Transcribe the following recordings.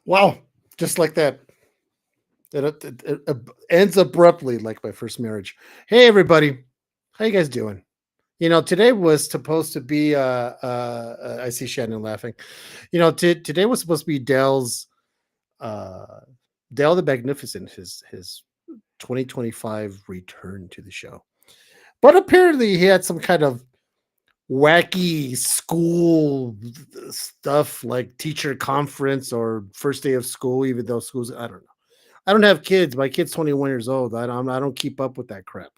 Wow, just like that. It ends abruptly like my first marriage. Hey, everybody. How you guys doing? Today was supposed to be, I see Shannon laughing. Today was supposed to be uh, Dale the Magnificent, his 2025 return to the show. But apparently he had some kind of wacky school stuff like teacher conference or first day of school, even though school's, I don't know. I don't have kids. My kid's 21 years old. I don't keep up with that crap.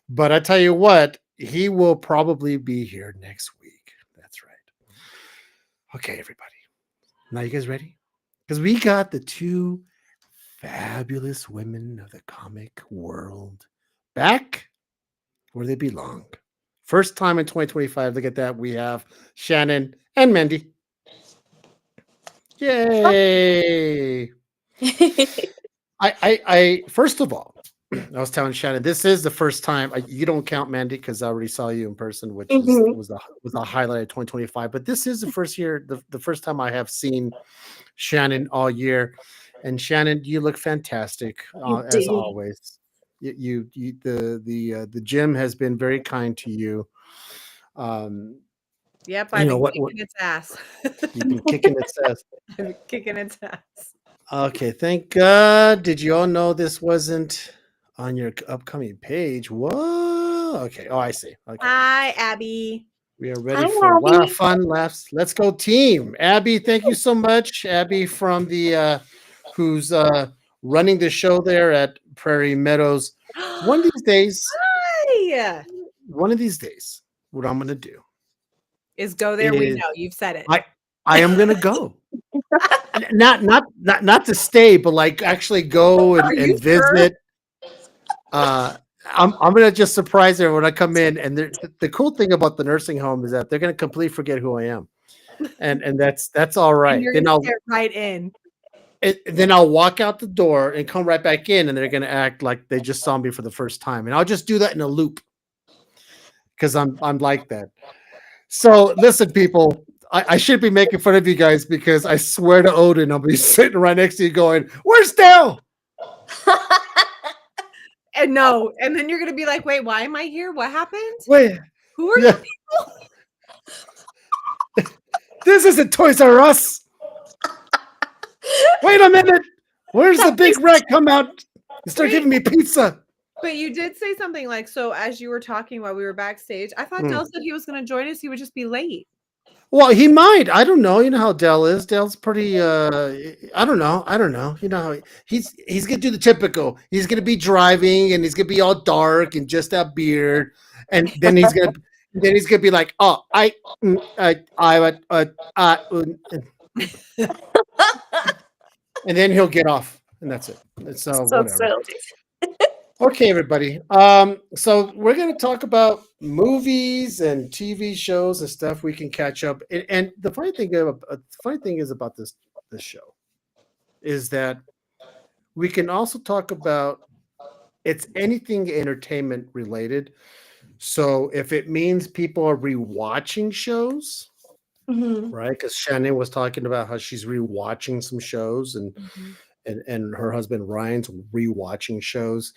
But I tell you what, he will probably be here next week. That's right. Okay, everybody. Now you guys ready? Because we got the two fabulous women of the comic world back where they belong. First time in 2025. Look at that. We have Shannon and Mandy. Yay! I first of all, I was telling Shannon, this is the first time. You don't count Mandy because I already saw you in person, which was a highlight of 2025. But this is the the first time I have seen Shannon all year. And Shannon, you look fantastic as Indeed. always. The gym has been very kind to you. Um, Yep, you I've know been what? What kicking its ass. you've been kicking its ass. I've been kicking its ass. Okay, thank God. Did you all know this wasn't on your upcoming page? Whoa. Okay. Oh, I see. Okay. Hi, Abby. We are Hi, ready for a lot of Abby. fun laughs. Let's go, team. Abby, thank you so much. Abby from the who's running the show there at Prairie Meadows. One of these days, Hi. one of these days, what I'm gonna do Is go there. We is know you've said it. I am gonna go. Not to stay, but like actually go Are you and sure? visit. I'm gonna just surprise her when I come in. And the cool thing about the nursing home is that they're gonna completely forget who I am, and that's all And right. you're Then gonna get right in. I'll walk out the door and come right back in, and they're gonna act like they just saw me for the first time, and I'll just do that in a loop because I'm like that. So listen, people. I should be making fun of you guys because I swear to Odin, I'll be sitting right next to you going, "Where's Dale?" And no, and then you're gonna be like, wait, why am I here? What happened? Wait, Who are yeah, you people? this isn't Toys R Us. Wait a minute. Where's the big rat come out and start Wait, giving me pizza? but you did say something like, so as you were talking while we were backstage, I thought Hmm. Dell said he was gonna join us, he would just be late. Well, he might. I don't know. You know how Dell is. Dell's pretty. I don't know. I don't know. You know how he's gonna do the typical. He's gonna be driving and he's gonna be all dark and just a beard, and then he's gonna be like, oh, and then he'll get off, and that's it. It's So whatever. silly. Okay, everybody. So we're going to talk about movies and TV shows and stuff we can catch up. And the funny thing is about this show is that we can also talk about it's anything entertainment related. So if it means people are rewatching shows, Mhm. right? Because Shannon was talking about how she's rewatching some shows, and Mhm. and her husband Ryan's rewatching shows.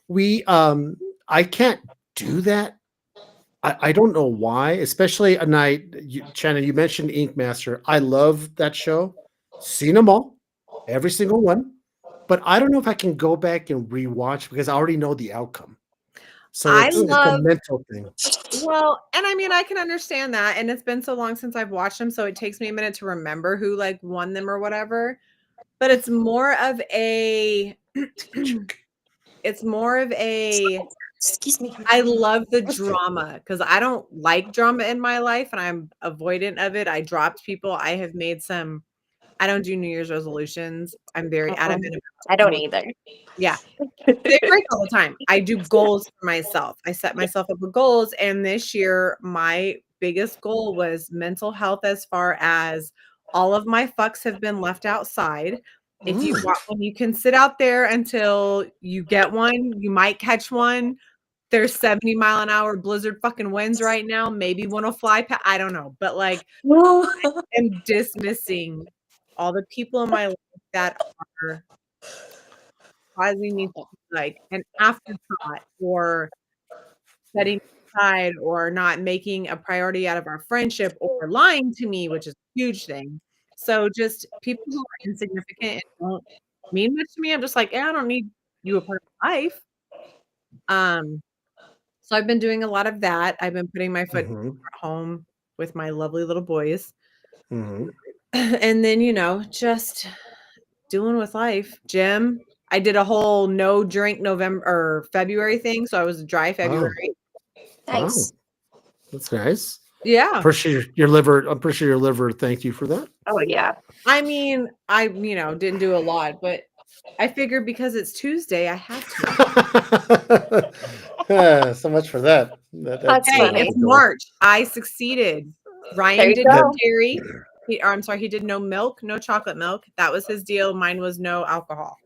We I can't do that. I don't know why, especially a night. Shannon, you mentioned Ink Master. I love that show. Seen them all, every single one. But I don't know if I can go back and rewatch because I already know the outcome. So I it's a love mental thing. well, and I mean, I can understand that, and it's been so long since I've watched them, so it takes me a minute to remember who, like, won them or whatever, but it's more of a it's more of a Excuse me. I love the drama because I don't like drama in my life, and I'm avoidant of it. I dropped people. I have made some I don't do New Year's resolutions. I'm very adamant I don't about either. yeah. They break all the time. I do goals for myself. I set myself up with goals, and this year, my biggest goal was mental health as far as all of my fucks have been left outside. If you want one, you can sit out there until you get one. You might catch one. There's 70-mile-an-hour blizzard fucking winds right now. Maybe one will fly I don't know, but, like, No. I'm dismissing all the people in my life that are causing me to like an afterthought or setting aside or not making a priority out of our friendship or lying to me, which is a huge thing. So just people who are insignificant and don't mean much to me, I'm just like, yeah, I don't need you a part of my life. Um, so I've been doing a lot of that. I've been putting my foot Mhm, at home with my lovely little boys. mhm. And then, just dealing with life. Gym. I did a whole no drink November or February thing. So I was dry Wow, February. wow, Nice. that's nice. Yeah. Pretty sure your liver. I'm pretty sure your liver thanked you for that. Oh yeah. I mean, I, didn't do a lot, but I figured because it's Tuesday, I have to. So much for that. That's Hey, funny. it's March. I succeeded. There Ryan you did no That, go. dairy. Or I'm sorry, he did no milk, no chocolate milk. That was his deal. Mine was no alcohol.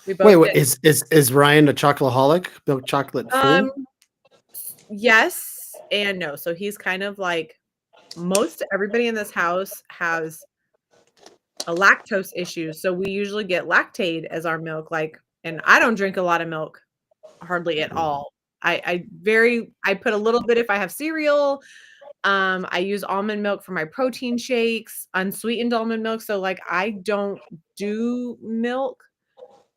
We wait, both wait, did. is Ryan a chocoholic? Milk chocolate Um, fool? yes and no. So he's kind of like most everybody in this house has a lactose issue. So we usually get Lactaid as our milk. And I don't drink a lot of milk, hardly at all. I put a little bit if I have cereal. I use almond milk for my protein shakes, unsweetened almond milk. So I don't do milk.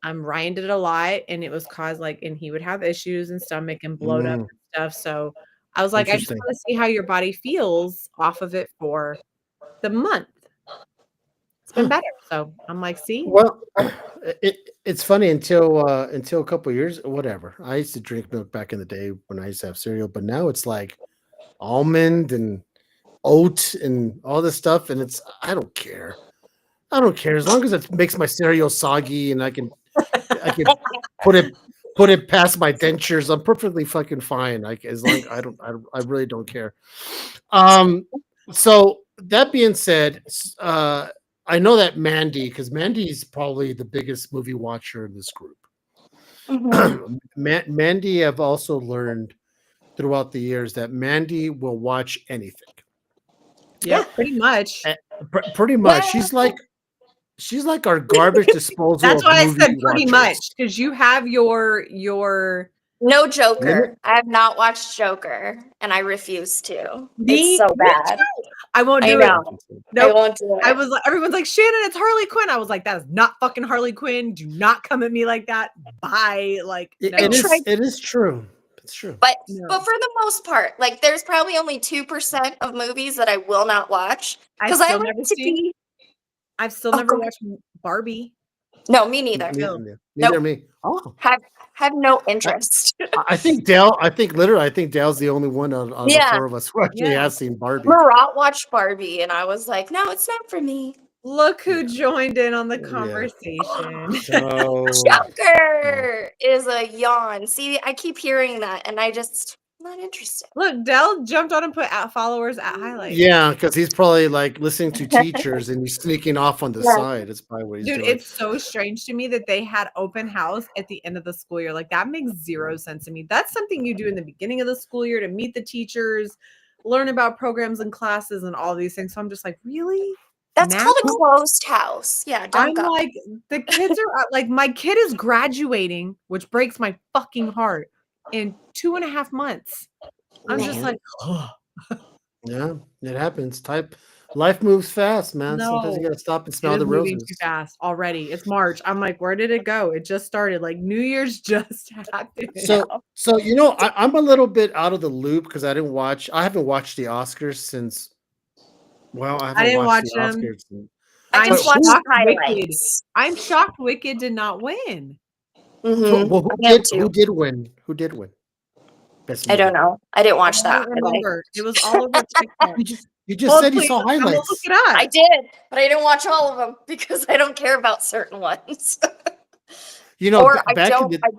Ryan did it a lot and it was caused and he would have issues and stomach and bloat up Mm, and stuff. So I was like, I just interesting. want to see how your body feels off of it for the month. It's been Huh. better. So I'm like, see? Well, it's funny until a couple years, whatever. I used to drink milk back in the day when I used to have cereal, but now it's like almond and oat and all this stuff, and it's I don't care. I don't care as long as it makes my cereal soggy and I can put it put it past my dentures. I'm perfectly fucking fine. Like as long I really don't care. Um, so that being said, I know that Mandy, because Mandy is probably the biggest movie watcher in this group. Hmm. Mandy, I've also learned throughout the years that Mandy will watch anything. Yeah, Yeah. pretty much. Eh, pretty much, Well, she's like our garbage disposal That's of why I movie said pretty much watchers. because you have your no Limit? Joker. I have not watched Joker, and I refuse to. It's me so me bad. too. I won't I do it. know. I Nope. won't do I it. was like, everyone's like, Shannon, it's Harley Quinn. I was like, that is not fucking Harley Quinn. Do not come at me like that. Bye. Like, It, I it no, is tried, it is true. It's true. but no. for the most part, like there's probably only 2% of movies that I will not watch I've because I still like never to seen. be. I've still Oh, never go ahead. watched Barbie. No, me neither. Still, Neither Nope. me. Oh, Have no I, interest. I think Dale. I think Dale's the only one out of the Yeah, four of us who actually yeah. has seen Barbie. Marat watched Barbie, and I was like, no, it's not for me. Look who Yeah, joined in on the yeah. conversation. So yeah. Joker is a yawn. See, I keep hearing that, and I'm not interested. Look, Dell jumped on and put out followers at highlights. Yeah, because he's probably like listening to teachers and he's sneaking off on the Yeah. side. That's probably what he's Dude, doing. it's so strange to me that they had open house at the end of the school year. Like that makes zero sense to me. That's something you do in the beginning of the school year to meet the teachers, learn about programs and classes and all these things. So I'm just like, really? That's Now? called a closed house. Yeah, don't I'm go. like, the kids are like, my kid is graduating, which breaks my fucking heart in 2.5 months. I'm just Man. like, Yeah, it happens. Life moves fast, man. Sometimes you no. gotta stop and It smell is the moving too roses. fast already. It's March. I'm like, where did it go? It just started. Like New Year's just happened. So, No. I'm a little bit out of the loop because I haven't watched the Oscars since. Well, I I haven't didn't watched watch the them. Oscars. I I'm But just watched who? the shocked Wicked. highlights. I'm shocked Wicked did not win. Well, I am who too. did win? Who did win? Best I don't movie. know. I didn't I watch that. don't But remember. It was all over TikTok. You just Well, said you please, saw I'm gonna look highlights. it up. I did, but I didn't watch all of them because I don't care about certain ones. You know, Or back in the I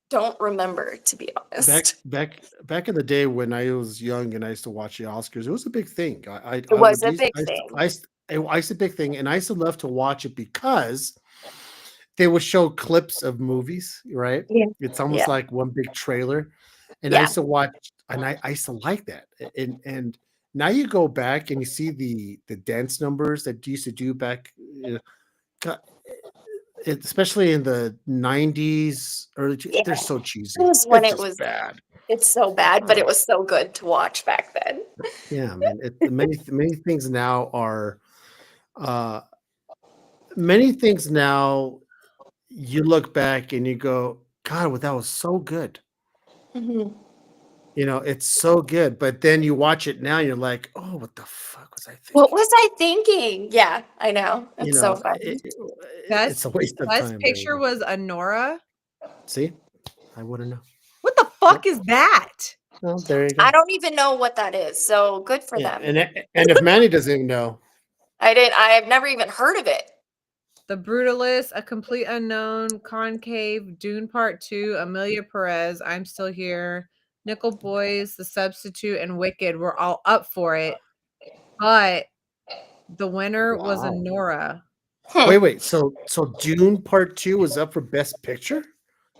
don't remember, to be honest. back in the day when I was young and I used to watch the Oscars, it was a big thing. It I was would a use big thing. I used to big thing, and I used to love to watch it because they would show clips of movies, right? Yeah. It's Yeah. almost like one big trailer, and I Yeah. used to watch, and I used to like that. And now you go back and you see the dance numbers that you used to do back God, especially in the 90s, early, Yeah. they're so cheesy. It was when It's it just was. bad. It's so bad, but Oh, it was so good to watch back then. yeah, man. Many things now are, uh, many things now. You look back and you go, God, well, that was so good. Mhm. It's so good. But then you watch it now, and you're like, oh, what the fuck was I What thinking? was I thinking? Yeah, I know. You It's so know, funny. it's a Best waste of best time. But picture was Anora. see, I wouldn't know. What the Yep. fuck is that? Well, there you I go. don't even know what that is. So good for Yeah, them. and if Manny doesn't even know, I've never even heard of it. The Brutalist, A Complete Unknown, Concave, Dune Part 2, Amelia Perez, I'm Still Here, Nickel Boys, The Substitute, and Wicked were all up for it, but the winner was wow. Anora. Hmm. Wait. So Dune Part 2 was up for Best Picture?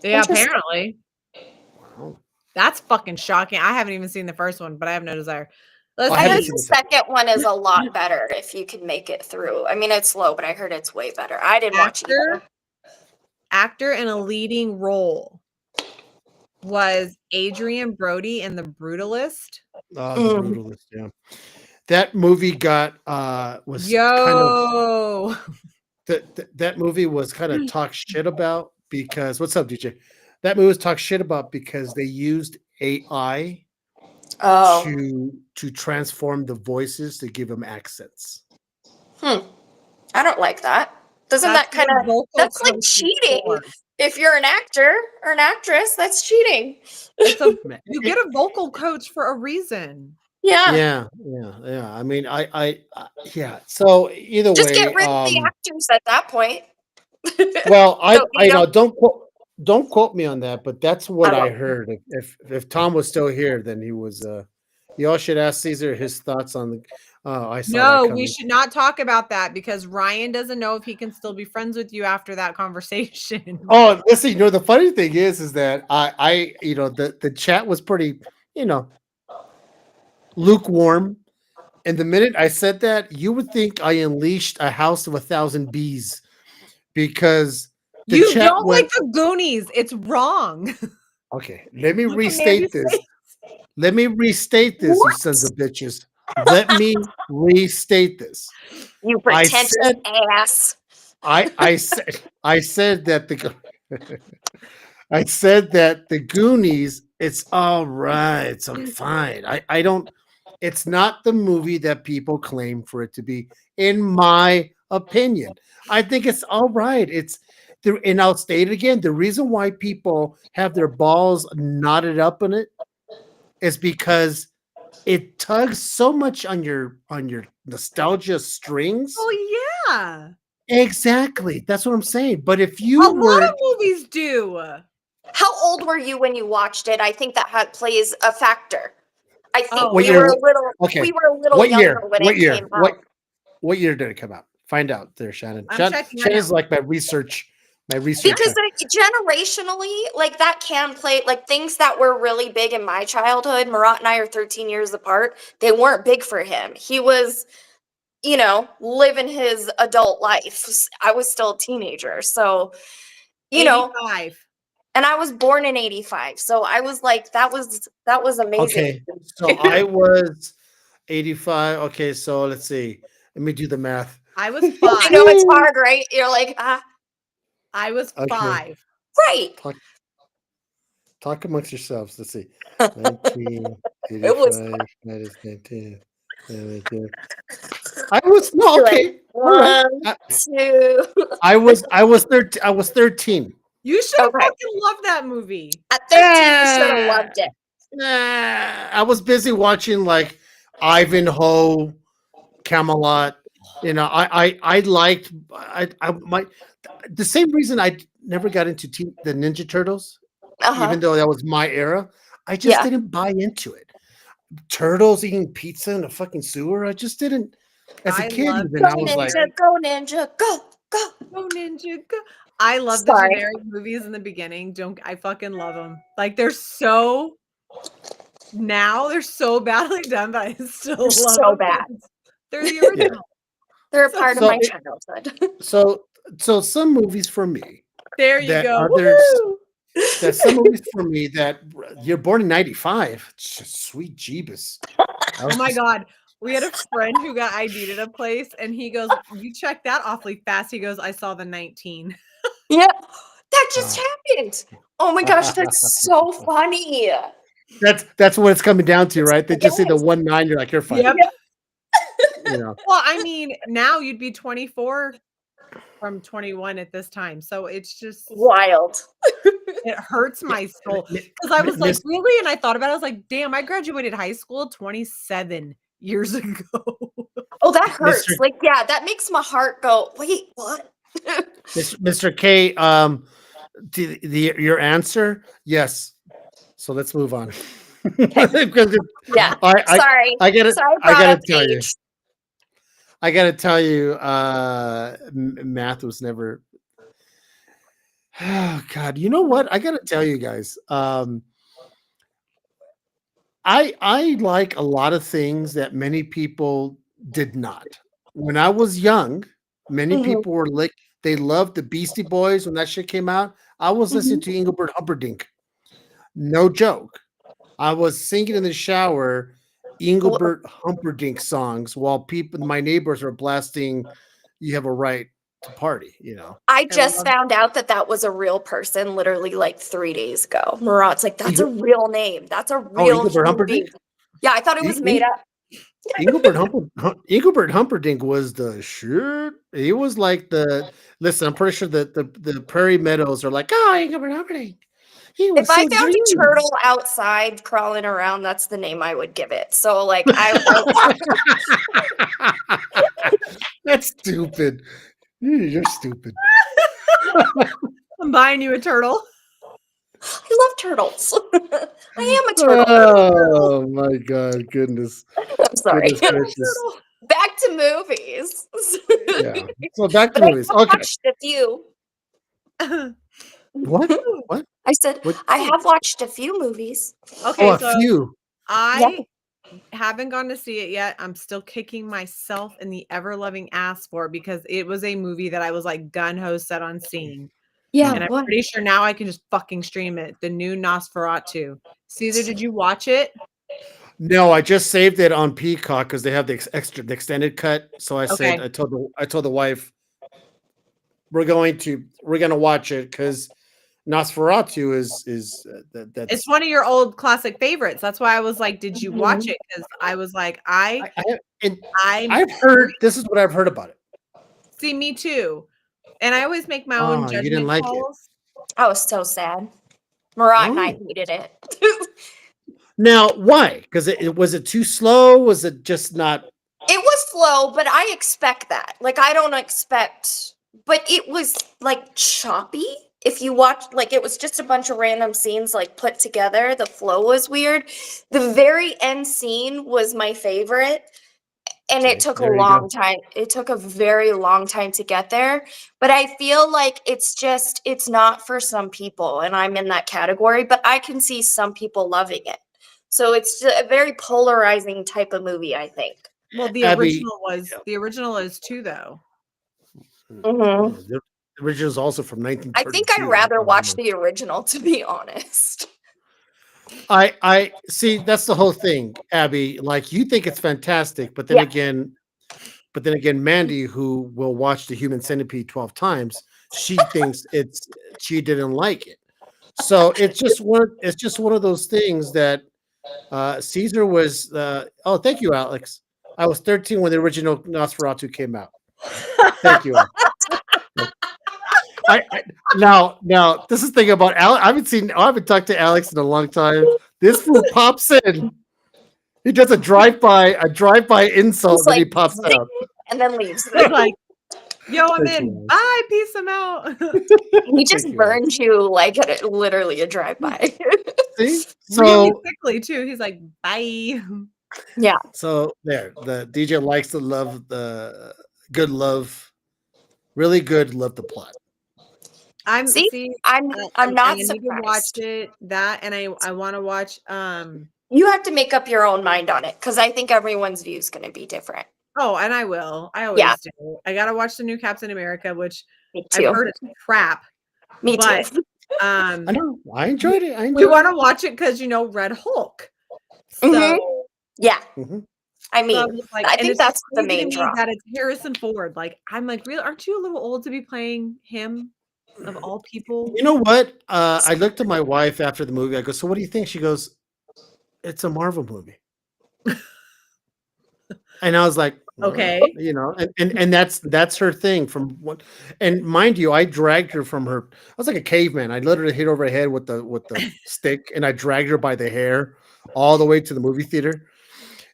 Yeah, Interesting. apparently. Wow. That's fucking shocking. I haven't even seen the first one, but I have no desire. Let's I I haven't heard see. seen the the second. second one is a lot better if you can make it through. I mean, it's slow, but I heard it's way better. I didn't watch it either. Actor in a leading role was Adrian Brody in The Brutalist. The Mm. Brutalist, yeah. That movie was kind of Yo. that movie was kind of talk shit about because what's up, DJ? That movie was talk shit about because they used AI Oh. to transform the voices to give them accents. I don't like that. Doesn't That's that kind what of vocal that's like coach is cheating? for. If you're an actor or an actress, that's cheating. It's a Man, you get a vocal coach for a reason. Yeah. yeah. I mean, yeah. So either Just get way, rid of the actors at that point. well, So you I know don't don't quote me on that, but that's what I I won't. heard. If Tom was still here, then he was. Y'all should ask Caesar his thoughts on the. Oh, I saw that No, we coming. should not talk about that because Ryan doesn't know if he can still be friends with you after that conversation. Oh, listen. The funny thing is that the chat was pretty, you know, lukewarm. And the minute I said that, you would think I unleashed a house of 1,000 bees because the You chat don't like went. the Goonies. It's wrong. Okay, let me Look at Mandy's restate this. face. Let me restate this, you sons of bitches. Let me restate this. You I pretentious said, ass. I said that I said that the Goonies. It's all right. It's fine. I don't. It's not the movie that people claim for it to be, in my opinion. I think it's all right. And I'll state it again. The reason why people have their balls knotted up in it is because it tugs so much on your nostalgia strings. Oh yeah. Exactly. That's what I'm saying. But if A you lot of were movies do. How old were you when you watched it? I think that plays a factor. I think Oh, what we year? were a little Okay. we were a little What younger year? when What it year? came out. What year did it come out? Find out there, Shannon. I'm checking right Shannon's now. like my research. Because generationally, like that can play like things that were really big in my childhood. Marat and I are 13 years apart. They weren't big for him. He was, living his adult life. I was still a teenager. So, you know, 85. and I was born in 85. So I was like, that was amazing. Okay. So I was 85. Okay, so let's see. Let me do the math. I was I 5. know it's hard, right? You're like, I was Okay. 5. right. Talk amongst yourselves. Let's see. It was 1985 minus 19. I was no like okay. All right. 1, 2. I was 13. I was 13. You should have Okay. fucking loved that movie. At 13, you should have loved it. I was busy watching like Ivanhoe, Camelot. I liked the same reason I never got into the Ninja Turtles, Uh-huh. even though that was my era. I just Yeah. didn't buy into it. Turtles eating pizza in a fucking sewer. I just didn't. As a I kid, loved even Go I was like, ninja, go ninja, go, go. Go Ninja Go. I love the Sorry. generic movies in the beginning. I fucking love them. Like they're so badly done, but I still They're love so them. bad. They're the original. They're a So part of So my it- childhood. so so some movies for me There you that go. others Woo! that some movies for me that you're born in 95. It's just sweet Jeebus. I was Oh my just- God. We had a friend who got ID'd at a place and he goes, "You checked that awfully fast." He goes, "I saw the 19." Yeah, that just Ah. happened. Oh my gosh, that's so funny. That's what it's coming down to, right? They just say the Yes. 1-9, you're like, you're fine. Yep. You know. Well, I mean, now you'd be 24 from 21 at this time. So it's just, Wild. it hurts my soul. Mi- Because I mi- was like, miss- really? And I thought about it. I was like, damn, I graduated high school 27 years ago. Oh, that hurts. Mr. Like, yeah, that makes my heart go, wait, what? Mr. K, your answer, yes. So let's move on. Because Yeah. I Sorry. I gotta Sorry, I brought gotta up tell you. age. I gotta tell you, math was never. Oh God, you know what? I gotta tell you guys. I like a lot of things that many people did not. When I was young, many Mhm. people were like they loved the Beastie Boys when that shit came out. I was listening Mm-hmm. to Engelbert Humperdinck. No joke. I was singing in the shower Engelbert Humperdinck songs while my neighbors were blasting "You Have a Right to Party," you know. I I just love found out that that was a real person literally like 3 days ago. Murat's like, that's a real name. That's a Oh, real Engelbert human Humperdinck? being. Yeah, I thought it E- was E- made up. Engelbert Humperdinck was the shit. He was like the listen. I'm pretty sure that the Prairie Meadows are like, oh, Engelbert Humperdinck. He was If I so found dreamy. a turtle outside crawling around, that's the name I would give it. So like That's stupid. You're stupid. I'm buying you a turtle. I love turtles. I am a turtle. Oh my God, goodness. I'm sorry. Goodness gracious. Turtle. Back to movies. Yeah. So back to But I movies. have Okay. watched a few. What? What? I said What? I have watched a few movies. Okay, Oh, a so few. I haven't gone to see it yet. I'm still kicking myself in the ever loving ass for it because it was a movie that I was like gun ho set on seeing. Yeah. And I'm what? pretty sure now I can just fucking stream it. The new Nosferatu. Caesar, did you watch it? No, I just saved it on Peacock because they have the the extended cut. So I said, Okay. I told the wife, we're gonna watch it because Nosferatu is that's It's one of your old classic favorites. That's why I was like, did you watch Mhm. it? Because I was like, and I'm I've heard this is what I've heard about it. see me too. And I always make my Oh, own you didn't judgment like it. calls. I was so sad. Murat and I Oh. hated it. Now, why? Because it was it too slow? Was it just not? It was slow, but I expect that. Like I don't expect, but it was like choppy. If you watch, like it was just a bunch of random scenes like put together. The flow was weird. The very end scene was my favorite, and Okay, it took a there you go. long time. It took a very long time to get there. But I feel like it's not for some people, and I'm in that category. But I can see some people loving it. So it's a very polarizing type of movie, I think. Well, the Abby, original is too, though. Mhm. Yeah, the original is also from I 1932. think I'd rather watch Um, the original, to be honest. I see. That's the whole thing, Abby. Like you think it's fantastic, but then Yeah. again, Mandy, who will watch The Human Centipede 12 times, she thinks she didn't like it. So it's just one of those things that Caesar was. Oh, thank you, Alex. I was 13 when the original Nosferatu came out. Thank you. Alex. Now this is the thing about Alex. I haven't talked to Alex in a long time. This fool pops in. He does a drive-by insult, He's and he like, pops "Zing," out. and then leaves. It's like, yo, I'm Thank in. you. Bye. Peace. I'm out. He just Thank you, burns you like literally a drive-by. See, Really so quickly, too. He's like, bye. Yeah. so there, the DJ likes to love the good love, really good love the plot. I'm See, see. I'm I not need to watch surprised. it. That and I want to watch. You have to make up your own mind on it because I think everyone's view is going to be different. Oh, and I will. I Yeah. always do. I gotta watch the new Captain America, which Me I've too. heard it's crap, Me but too. I know. I enjoyed it. I we enjoyed want to watch it because Red Hulk. So, Mhm. Yeah. Mhm. I so mean, I'm just like, I and think it's just that's the crazy to main me draw. that it's Harrison Ford. Like, I'm like, really? Aren't you a little old to be playing him of all people? You know what? I looked at my wife after the movie. I go, "So what do you think?" She goes, "It's a Marvel movie." And I was like, "All right," Okay. you know, and that's her thing from what. And mind you, I dragged her from her. I was like a caveman. I literally hit her over the head with the stick, and I dragged her by the hair all the way to the movie theater.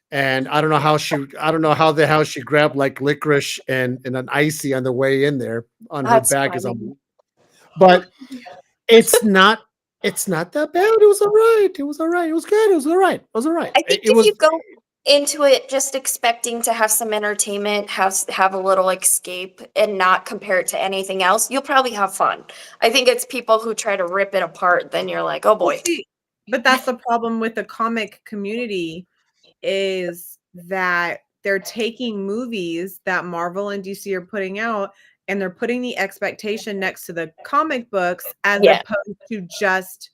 And I don't know how she grabbed like licorice and an icy on the way in there on her That's back as funny. I'm. But it's not that bad. It was all right. It was all right. It was good. It was all right. It was all right. I think It if was you go into it just expecting to have some entertainment, have a little escape, and not compare it to anything else, you'll probably have fun. I think it's people who try to rip it apart, then you're like, oh Well, boy. see, but that's the problem with the comic community is that they're taking movies that Marvel and DC are putting out and they're putting the expectation next to the comic books as Yeah. opposed to just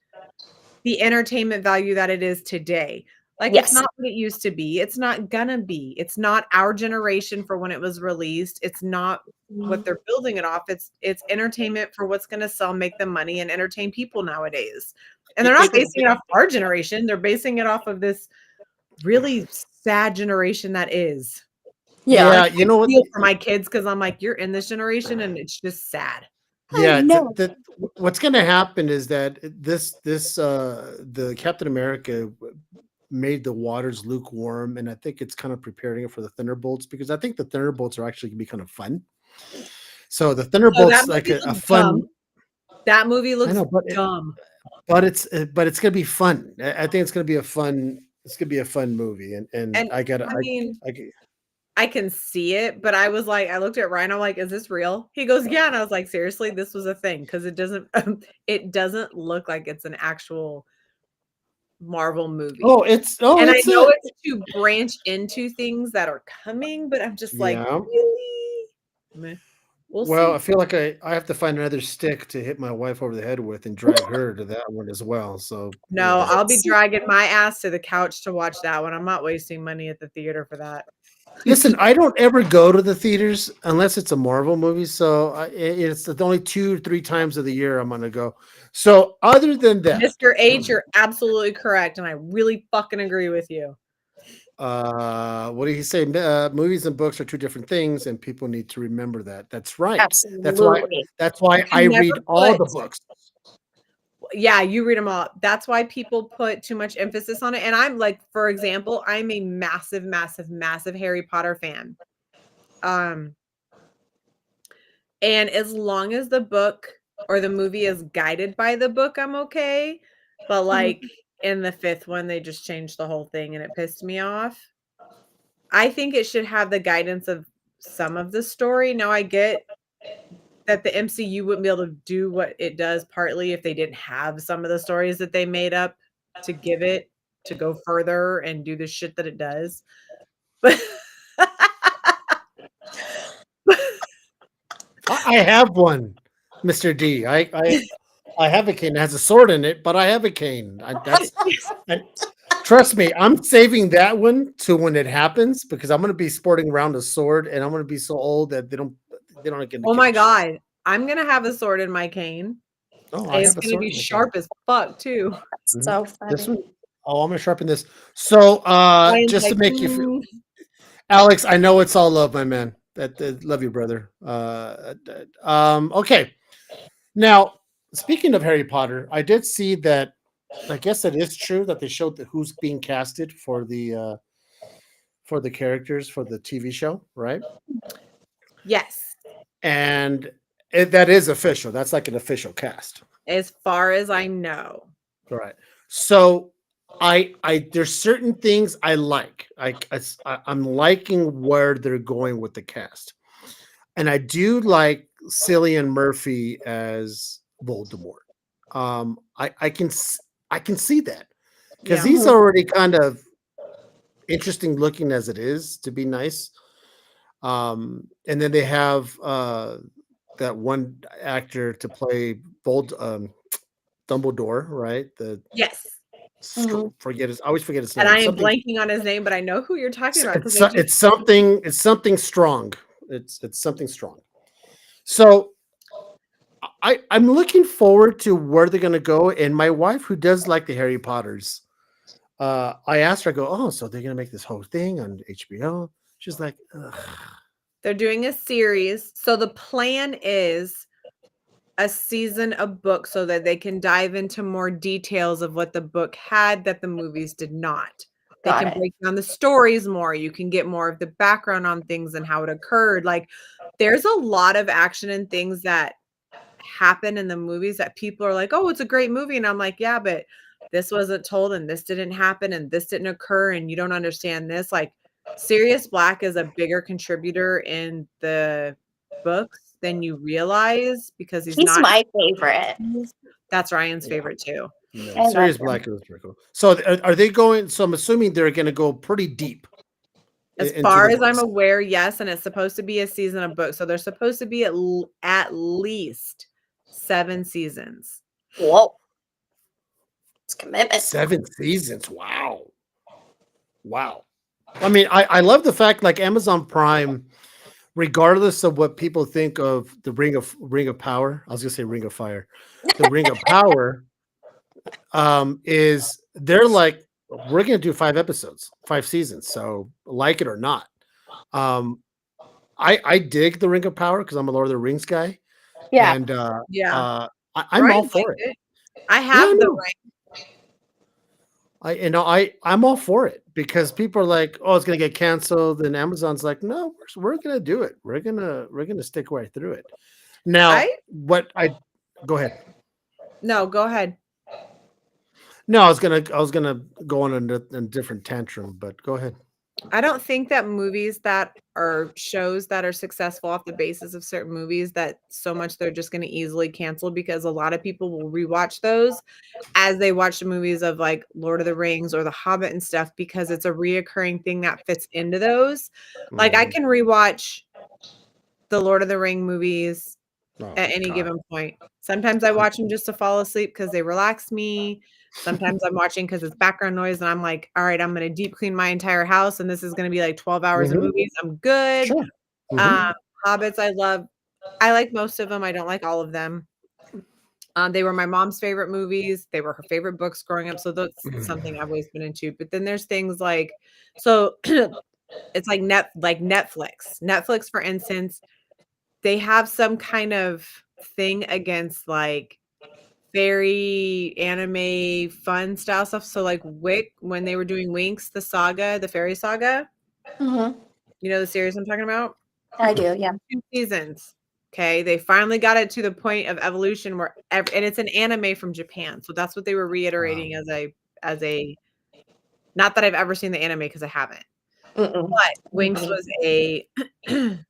the entertainment value that it is today. Like it's Yes. not what it used to be. It's not gonna be. It's not our generation for when it was released. It's not what they're building it off. It's entertainment for what's gonna sell, make them money, and entertain people nowadays. And they're not basing it off our generation. They're basing it off of this really sad generation that is. yeah, I you know what? feel for my kids because I'm like, you're in this generation and it's just sad. Yeah, know. what's going to happen is that the Captain America made the waters lukewarm, and I think it's kind of preparing it for the Thunderbolts because I think the Thunderbolts are actually going to be kind of fun. So the So Thunderbolts that like movie a looks fun. dumb. That movie I looks know, dumb. but it's going to be fun. I think it's going to be a fun. It's going to be a fun movie, and And I got to I mean, I get- I can see it, but I was like, I looked at Ryan, I'm like, is this real? He goes, yeah. And I was like, seriously, this was a thing because it doesn't it doesn't look like it's an actual Marvel movie. And I it's know a it's to branch into things that are coming, but I'm just like, yeah. really? Meh. We'll Well, I see. feel like I have to find another stick to hit my wife over the head with and drag her to that one as well. So, you No, know. I'll be dragging my ass to the couch to watch that one. I'm not wasting money at the theater for that. Listen, I don't ever go to the theaters unless it's a Marvel movie. So it's the only 2 or 3 times of the year I'm gonna go. So other than that, Mr. H, you're absolutely correct, and I really fucking agree with you. what did he say? Movies and books are 2 different things, and people need to remember that. That's right. That's why. Absolutely. That's why You I can never read all the put books. Yeah, you read them all. That's why people put too much emphasis on it. And I'm like, for example, I'm a massive, massive, massive Harry Potter fan. And as long as the book or the movie is guided by the book, I'm okay. But like in the fifth one, they just changed the whole thing and it pissed me off. I think it should have the guidance of some of the story. Now I get that the MCU wouldn't be able to do what it does partly if they didn't have some of the stories that they made up to give it to go further and do the shit that it does. But I have one, Mr. D. I have a cane. It has a sword in it, but I have a cane. And trust me, I'm saving that one to when it happens because I'm gonna be sporting around a sword, and I'm gonna be so old that they don't get. oh my god, I'm gonna have a sword in my cane. Oh, And I it's have a gonna sword be in my cane. sharp as fuck too. So This funny. one. Oh, I'm gonna sharpen this. So, Ryan's just to like, make you feel, Alex, I know it's all love, my man. Love you, brother. Okay. Now, speaking of Harry Potter, I did see that. I guess it is true that they showed who's being casted for the characters for the TV show, right? yes. And that is official. That's like an official cast, As far as I know. right? So, I there's certain things I like. I'm liking where they're going with the cast, and I do like Cillian Murphy as Voldemort. I can see that because Yeah. he's already kind of interesting looking as it is to be nice. And then they have that one actor to play Bold Dumbledore, right? The Yes. Mhm. I always forget his name. And I am Something. blanking on his name, but I know who you're talking about because It's something. It's something strong. It's something strong. So I'm looking forward to where they're gonna go. And my wife, who does like the Harry Potters, I asked her, I go, oh, so they're gonna make this whole thing on HBO? She's like, ugh. they're doing a series. So the plan is a season of book so that they can dive into more details of what the book had that the movies did not. They Got can it. break down the stories more. You can get more of the background on things and how it occurred. Like there's a lot of action and things that happen in the movies that people are like, "Oh, it's a great movie." And I'm like, "Yeah, but this wasn't told and this didn't happen and this didn't occur and you don't understand this." Like Sirius Black is a bigger contributor in the books than you realize because he's He's not. my favorite. That's Ryan's Yeah. favorite too. No, I love Sirius him. Black is pretty cool. So are they going? So I'm assuming they're going to go pretty deep As into far the as I'm books. aware, yes, and it's supposed to be a season of books. So there's supposed to be at least 7 seasons. Whoa. It's commitment. 7 seasons. Wow. Wow. I mean, I love the fact like Amazon Prime, regardless of what people think of the Ring of Power, I was gonna say Ring of Fire, the Ring of Power, is they're like, we're gonna do 5 episodes, 5 seasons. So like it or not. Um, I dig the Ring of Power because I'm a Lord of the Rings guy, Yeah. and Yeah. I'm all Ryan for liked it. it. I Yeah, have the no. I'm all for it because people are like, oh, it's gonna get canceled, and Amazon's like, no, we're gonna do it. We're gonna stick right through it. Now, I what I go ahead. no, go ahead. No, I was gonna go on a different tantrum, but go ahead. I don't think that movies that are shows that are successful off the basis of certain movies that so much they're just going to easily cancel because a lot of people will rewatch those as they watch the movies of like Lord of the Rings or The Hobbit and stuff because it's a reoccurring thing that fits into those. Like I Mhm. can rewatch the Lord of the Ring movies Oh, at any God. given point. Sometimes I watch them just to fall asleep because they relax me. Sometimes I'm watching because it's background noise and I'm like, all right, I'm going to deep clean my entire house and this is going to be like 12 hours of Mhm. movies. I'm good. Sure. Mhm. Um, Hobbits, I love. I like most of them. I don't like all of them. They were my mom's favorite movies. They were her favorite books growing up. So that's something I've always been into. But then there's things like, so it's like Netflix. Netflix, for instance, they have some kind of thing against like fairy anime fun style stuff. So like Wick, when they were doing Winx, the saga, the fairy saga, Mhm. you know the series I'm talking about? I do. Yeah. 2 seasons. Okay, they finally got it to the point of evolution where and it's an anime from Japan. So that's what they were reiterating as a not that I've ever seen the anime because I haven't. Mm-mm. But Winx was a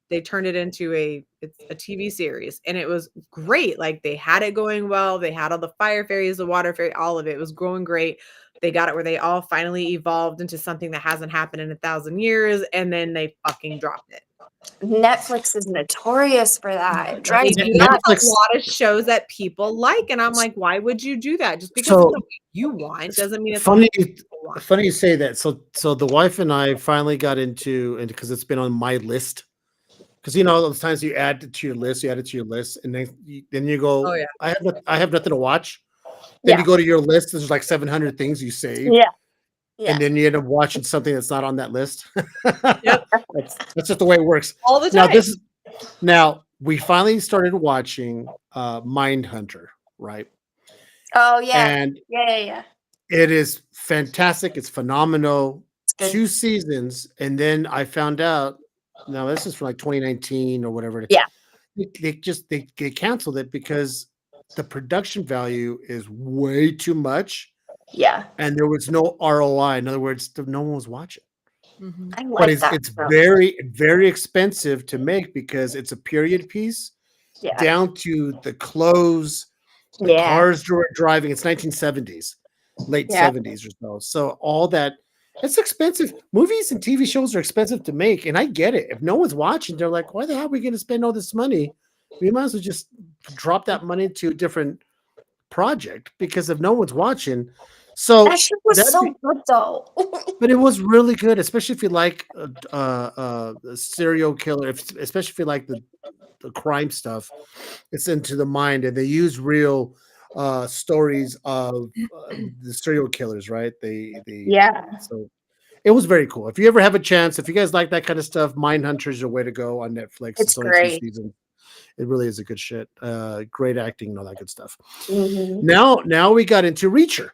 they turned it into it's a TV series and it was great. Like they had it going well. They had all the fire fairies, the water fairy, all of it. It was growing great. They got it where they all finally evolved into something that hasn't happened in 1,000 years and then they fucking dropped it. Netflix is notorious for that. It drives They me do that nuts. with a lot of shows that people like, and I'm like, why would you do that? Just because So it's the way you want doesn't mean it's funny, what people want. funny you say that. So the wife and I finally got into, and because it's been on my list, because you know those times you add it to your list, and then you go, Oh yeah. I have nothing to watch. Then you Yeah. go to your list. There's like 700 things you saved, Yeah. Yeah. and then you end up watching something that's not on that list. Yep. That's just the way it works. All the Now time. now we finally started watching Mindhunter, right? Oh yeah. And Yeah. it is fantastic. It's phenomenal. It's good. 2 seasons, and then I found out. Now this is from like 2019 or whatever. Yeah. They canceled it because the production value is way too much, Yeah. and there was no ROI. In other words, no one was watching. Mhm. I But like it's that. it's stuff. very expensive to make because it's a period piece Yeah. down to the clothes, the Yeah. cars driving. It's 1970s, late Yeah. 70s or so. So all that, it's expensive. Movies and TV shows are expensive to make, and I get it. If no one's watching, they're like, "Why the hell are we going to spend all this money we might as well just drop that money to a different project because if no one's watching, so That shit was that so good though. but it was really good, especially if you like a serial killer, especially if you like the crime stuff. It's into the mind, and they use real stories of the serial killers, right? They Yeah. so it was very cool. If you ever have a chance, if you guys like that kind of stuff, Mindhunter is your way to go on Netflix. It's It's only 2 great. seasons. It really is a good shit. Great acting and all that good stuff. Mhm. Now we got into Reacher.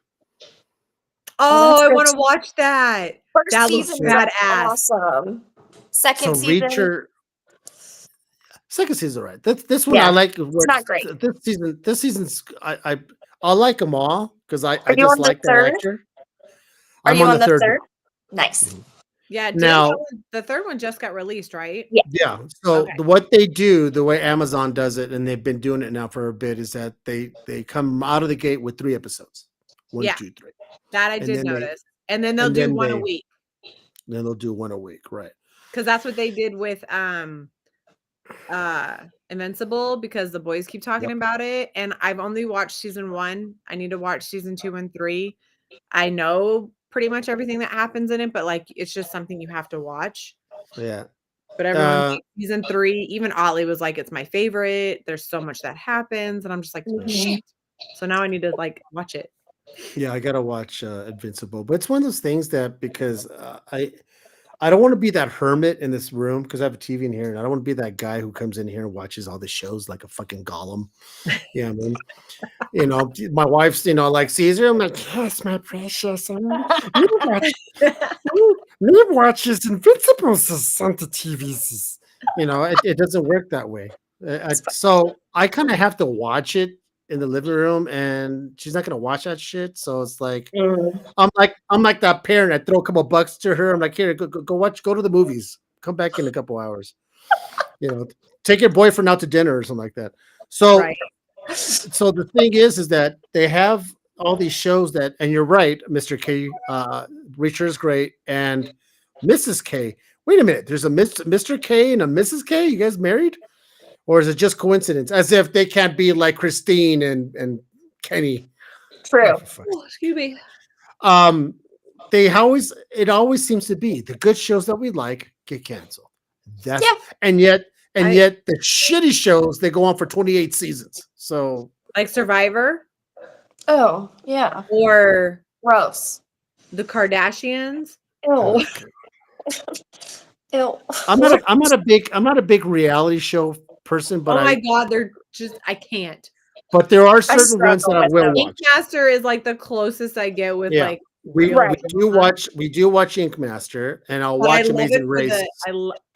Oh, that's I good want to too. watch that. First That looks season is badass. awesome. Second So season, Reacher, second season, right? This one I yeah, like. it's not great. This season's I like them all because I Are you just on the like that third? actor. Are I'm you on on the the third. third? Nice. Mhm. Yeah, Now, the third one just got released, right? Yeah. yeah. So Okay. what they do, the way Amazon does it, and they've been doing it now for a bit, is that they come out of the gate with 3 episodes, one, Yeah. 2, 3, That I and did then they notice. And then they'll and do then one a they week then they'll do one a week, right? because that's what they did with Invincible because the boys keep talking Yep. about it. And I've only watched season 1. I need to watch season 2 and 3. I know pretty much everything that happens in it, but like it's just something you have to watch. Yeah. But everyone's Uh, like, season 3, even Otley was like, it's my favorite. There's so much that happens. And I'm just like, Mhm. shit. So now I need to like watch it. yeah, I gotta watch Invincible, but it's one of those things that because I don't want to be that hermit in this room because I have a TV in here, and I don't want to be that guy who comes in here and watches all the shows like a fucking golem. Yeah, I mean, my wife's, like Caesar. I'm like, yes, my precious. You watch, you watches Invincibles on the TVs. It doesn't work that way. So I kind of have to watch it in the living room, and she's not gonna watch that shit. So it's like Mm. I'm like that parent. I throw a couple bucks to her. I'm like, here, go watch, go to the movies. Come back in a couple hours. Take your boyfriend out to dinner or something like that. So Right. so the thing is that they have all these shows that, and you're right, Mr. K, Reacher is great, and Mrs. K. Wait a minute, there's a Mr. K and a Mrs. K. You guys married, or is it just coincidence? As if they can't be like Christine and Kenny. True. Oh, for fuck's Oh, excuse me. it always seems to be the good shows that we like get canceled. That's Yeah. and yet I- the shitty shows they go on for 28 seasons. So Like Survivor Oh, yeah. or Gross. the Kardashians. Ew. Ew. I'm not a big reality show person, but Oh my god, they're just I can't. but there are certain ones that struggle I with will them. watch. Ink Master is like the closest I get with Yeah. like We, Right. we do watch Ink Master, and I'll but I watch love Amazing it for Race.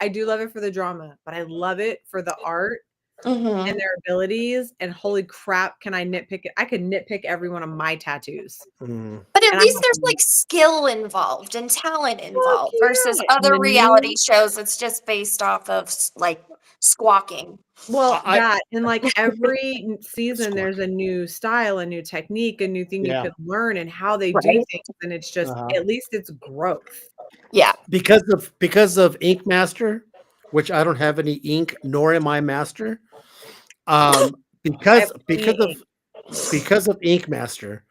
I do love it for the drama, but I love it for the art Mhm. and their abilities. And holy crap, can I nitpick it? I could nitpick every one of my tattoos. Mhm. But at And I'm least like, there's like skill involved and talent involved versus yeah. other And the reality new- shows. It's just based off of like squawking. Well, I- that and like every season, Squawk. there's a new style, a new technique, a new thing Yeah. you could learn, and how they do Right. things. And it's just Uh-huh. at least it's growth. Yeah. because of Ink Master, which I don't have any ink, nor am I master. Because of Ink Master,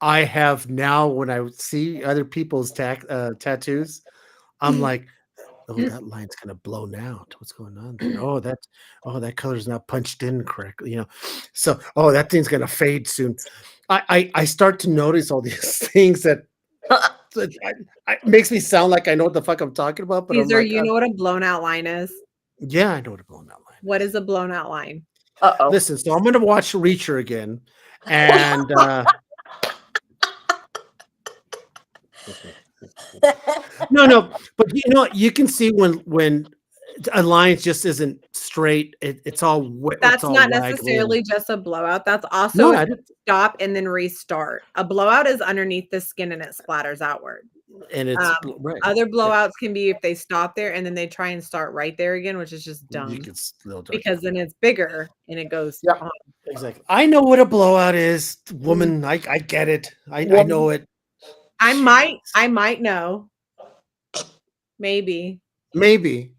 I have now when I see other people's tattoos, I'm like, oh, that line's kind of blown out. What's going on there? Oh, that color's not punched in correctly. So that thing's gonna fade soon. I start to notice all these things that it makes me sound like I know what the fuck I'm talking about. But Caesar, I'm like, you know what a blown out line is? yeah, I know what a blown out line. What is a blown out line? Uh-oh. Listen, so I'm gonna watch Reacher again, and no, but you can see when a line just isn't straight. It's all That's it's all not waggly. necessarily just a blowout. That's also No, if I you didn't- stop and then restart. A blowout is underneath the skin and it splatters outward. and it's right. Other blowouts can be if they stop there and then they try and start right there again, which is just You dumb can still do it. because then it's bigger and it goes Yeah. on. Exactly. I know what a blowout is, woman. I get it. I know it. I might know. Maybe. Maybe.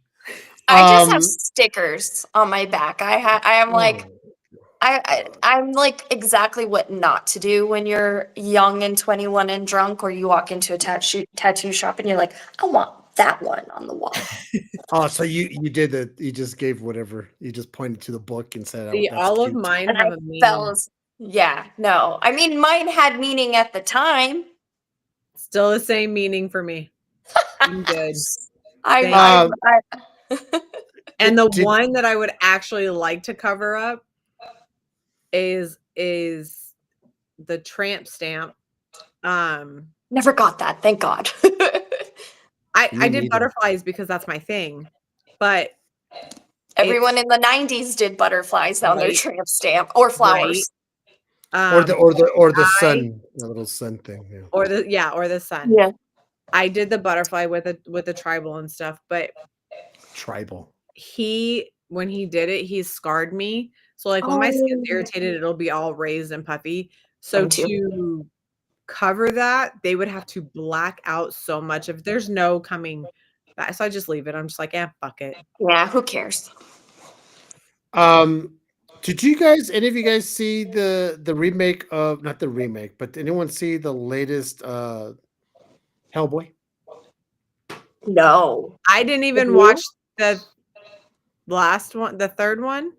I just have Um, stickers on my back. I am like I'm like exactly what not to do when you're young and 21 and drunk, or you walk into a tattoo shop and you're like, I want that one on the wall. oh, so you did that. You just gave whatever. You just pointed to the book and said, oh, See, "That's all of cute." mine And have I a fell meaning. as yeah, no. I mean, mine had meaning at the time. Still the same meaning for me. I'm good. I, Um, And the did- one that I would actually like to cover up is the tramp stamp. never got that, thank God. I Me did neither. butterflies because that's my thing. But Everyone in the 90s did butterflies on their Right. tramp stamp or flowers. or the sun, the little sun thing. Yeah. or the sun. Yeah. I did the butterfly with the tribal and stuff, but Tribal. when he did it, he scarred me. So like when my skin's Oh. irritated, it'll be all raised and puffy. So Mine too. to cover that, they would have to black out so much if there's no coming back. So I just leave it. I'm just like, yeah, fuck it. Yeah, who cares? Did you guys, any of you guys see the remake of, not the remake, but did anyone see the latest Hellboy? No. I didn't even you? watch the last one, the third one.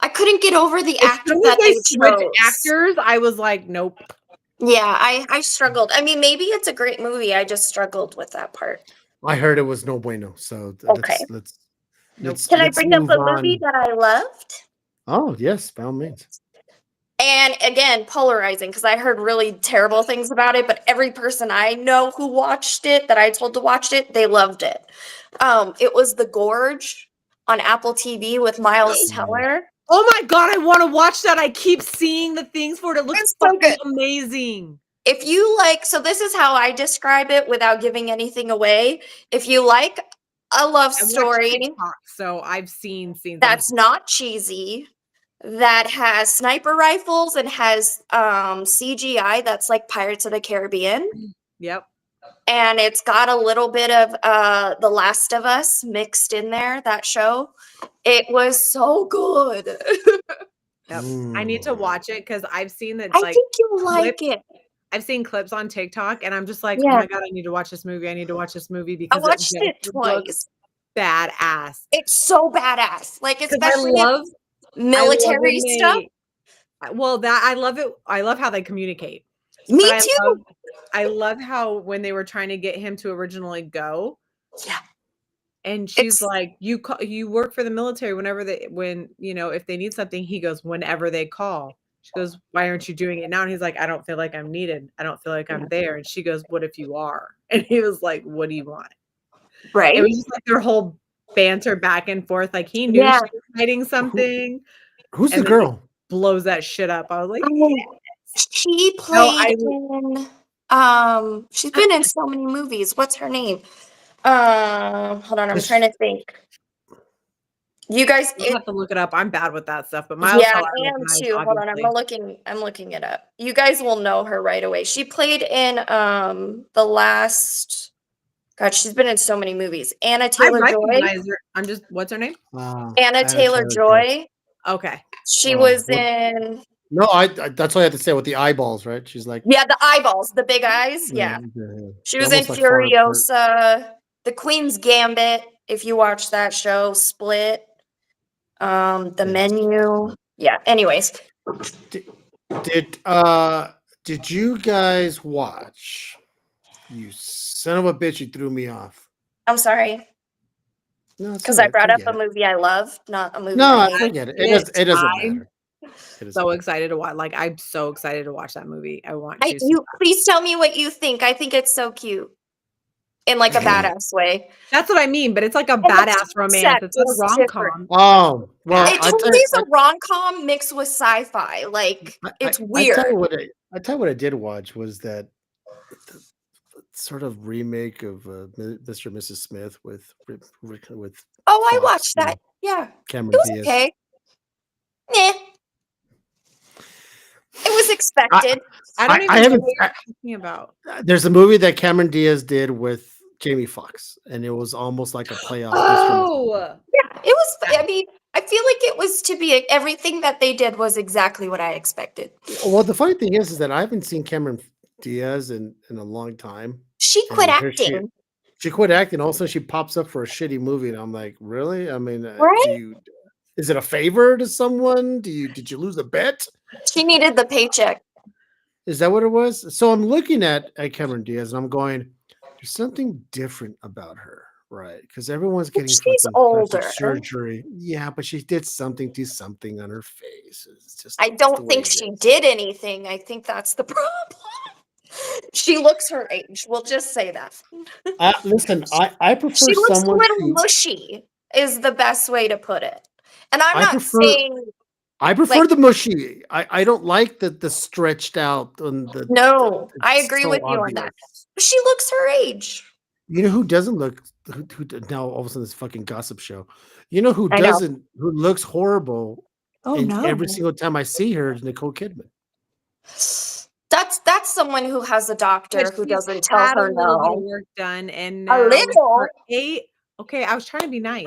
I couldn't get over the As actor soon as that they they switched chose. actors, I was like, nope. Yeah, I struggled. I mean, maybe it's a great movie. I just struggled with that part. I heard it was no bueno. So Okay. let's Can I let's bring up move a movie on. that I loved? Oh yes, by all means. And again, polarizing because I heard really terrible things about it, but every person I know who watched it, that I told to watch it, they loved it. It was The Gorge on Apple TV with Miles Teller. Oh my god, I want to watch that. I keep seeing the things for it. It looks It's so fucking good. amazing. If you like, so this is how I describe it without giving anything away. If you like a love I watch story TikTok, so I've seen scenes. that's not cheesy, that has sniper rifles and has CGI that's like Pirates of the Caribbean, Yep. and it's got a little bit of The Last of Us mixed in there, that show. It was so good. Yep. I need to watch it because I've seen that I like think you'll like it. I've seen clips on TikTok and I'm just like, oh Yeah. my god, I need to watch this movie. I need to watch this movie I because watched it just twice. looks badass. It's so badass. Like, 'Cause especially I love military when stuff. I love it. I love how they communicate. Me But too. I love how when they were trying to get him to originally go, Yeah. and she's It's like, you work for the military when if they need something, he goes, whenever they call. She goes, why aren't you doing it now? And he's like, I don't feel like I'm needed. I don't feel like I'm there. And she goes, what if you are? And he was like, what do you want? right. It was just like their whole banter back and forth. Like he knew Yeah. she was hiding something. Who's the and then girl? blows that shit up. I was like, She played in she's been in so many movies. What's her name? Hold on, I'm This- trying to think. You guys you have to look it up. I'm bad with that stuff, but yeah, Teller I I am recognize, too. Hold on, obviously. I'm looking it up. You guys will know her right away. She played in the last God, she's been in so many movies. Anna I Taylor-Joy. recognize her. I'm just what's her name? Anna Taylor-Joy. Okay. She Oh, was what- in No, I that's all I had to say with the eyeballs, right? She's like, yeah, the eyeballs, the big eyes. Yeah. She was in almost like far apart. Furiosa, The Queen's Gambit, if you watch that show, Split, The Yeah. Menu. Yeah, anyways. Did you guys watch? You son of a bitch, you threw me off. I'm sorry. No, it's Because all I right, brought up forget a it. movie I love, not a movie No, I I hate. forget it. It doesn't matter. It is So fine. excited to watch. Like I'm so excited to watch that movie. I want to. You please tell me what you think. I think it's so cute. In like a badass way. That's what I mean, but it's like a the badass romance. concept It's a is rom-com. Oh well, It totally is a rom-com mixed with sci-fi. Like it's weird. I tell you what I did watch was that sort of remake of Mr. and Mrs. Smith with Oh, I Fox watched and that. Yeah. Cameron It was Diaz. okay. Meh. It was expected. I don't even I know haven't. what you're talking about. There's a movie that Cameron Diaz did with Jamie Foxx, and it was almost like a play off Mr. Oh, Yeah, it was. I mean, I feel like it was to be everything that they did was exactly what I expected. Well, the funny thing is that I haven't seen Cameron Diaz in a long time, She and quit then here acting, she quit acting. All of a sudden, she pops up for a shitty movie, and I'm like, really? I mean, right? is it a favor to someone? Did you lose a bet? She needed the paycheck. Is that what it was? So I'm looking at Cameron Diaz, and I'm going, there's something different about her, right? Because everyone's getting She's fucking plastic older. surgery. Yeah, but she did something to something on her face. It's just I it's the don't way think it she is. did anything. I think that's the problem. She looks her age. We'll just say that. Listen, I prefer She looks a someone little who mushy, is the best way to put it. And I'm I not prefer saying I prefer like the mushy. I don't like the stretched out and no. I it's agree so with you on that. obvious. She looks her age. You know who doesn't look now all of a sudden this fucking gossip show. You know I know. who looks horrible Oh and no. every single time I see her is Nicole Kidman. That's someone who has a doctor but who she's doesn't tell had a her little bit of no. work done, and A now little. her eight. Okay, I was trying to be nice.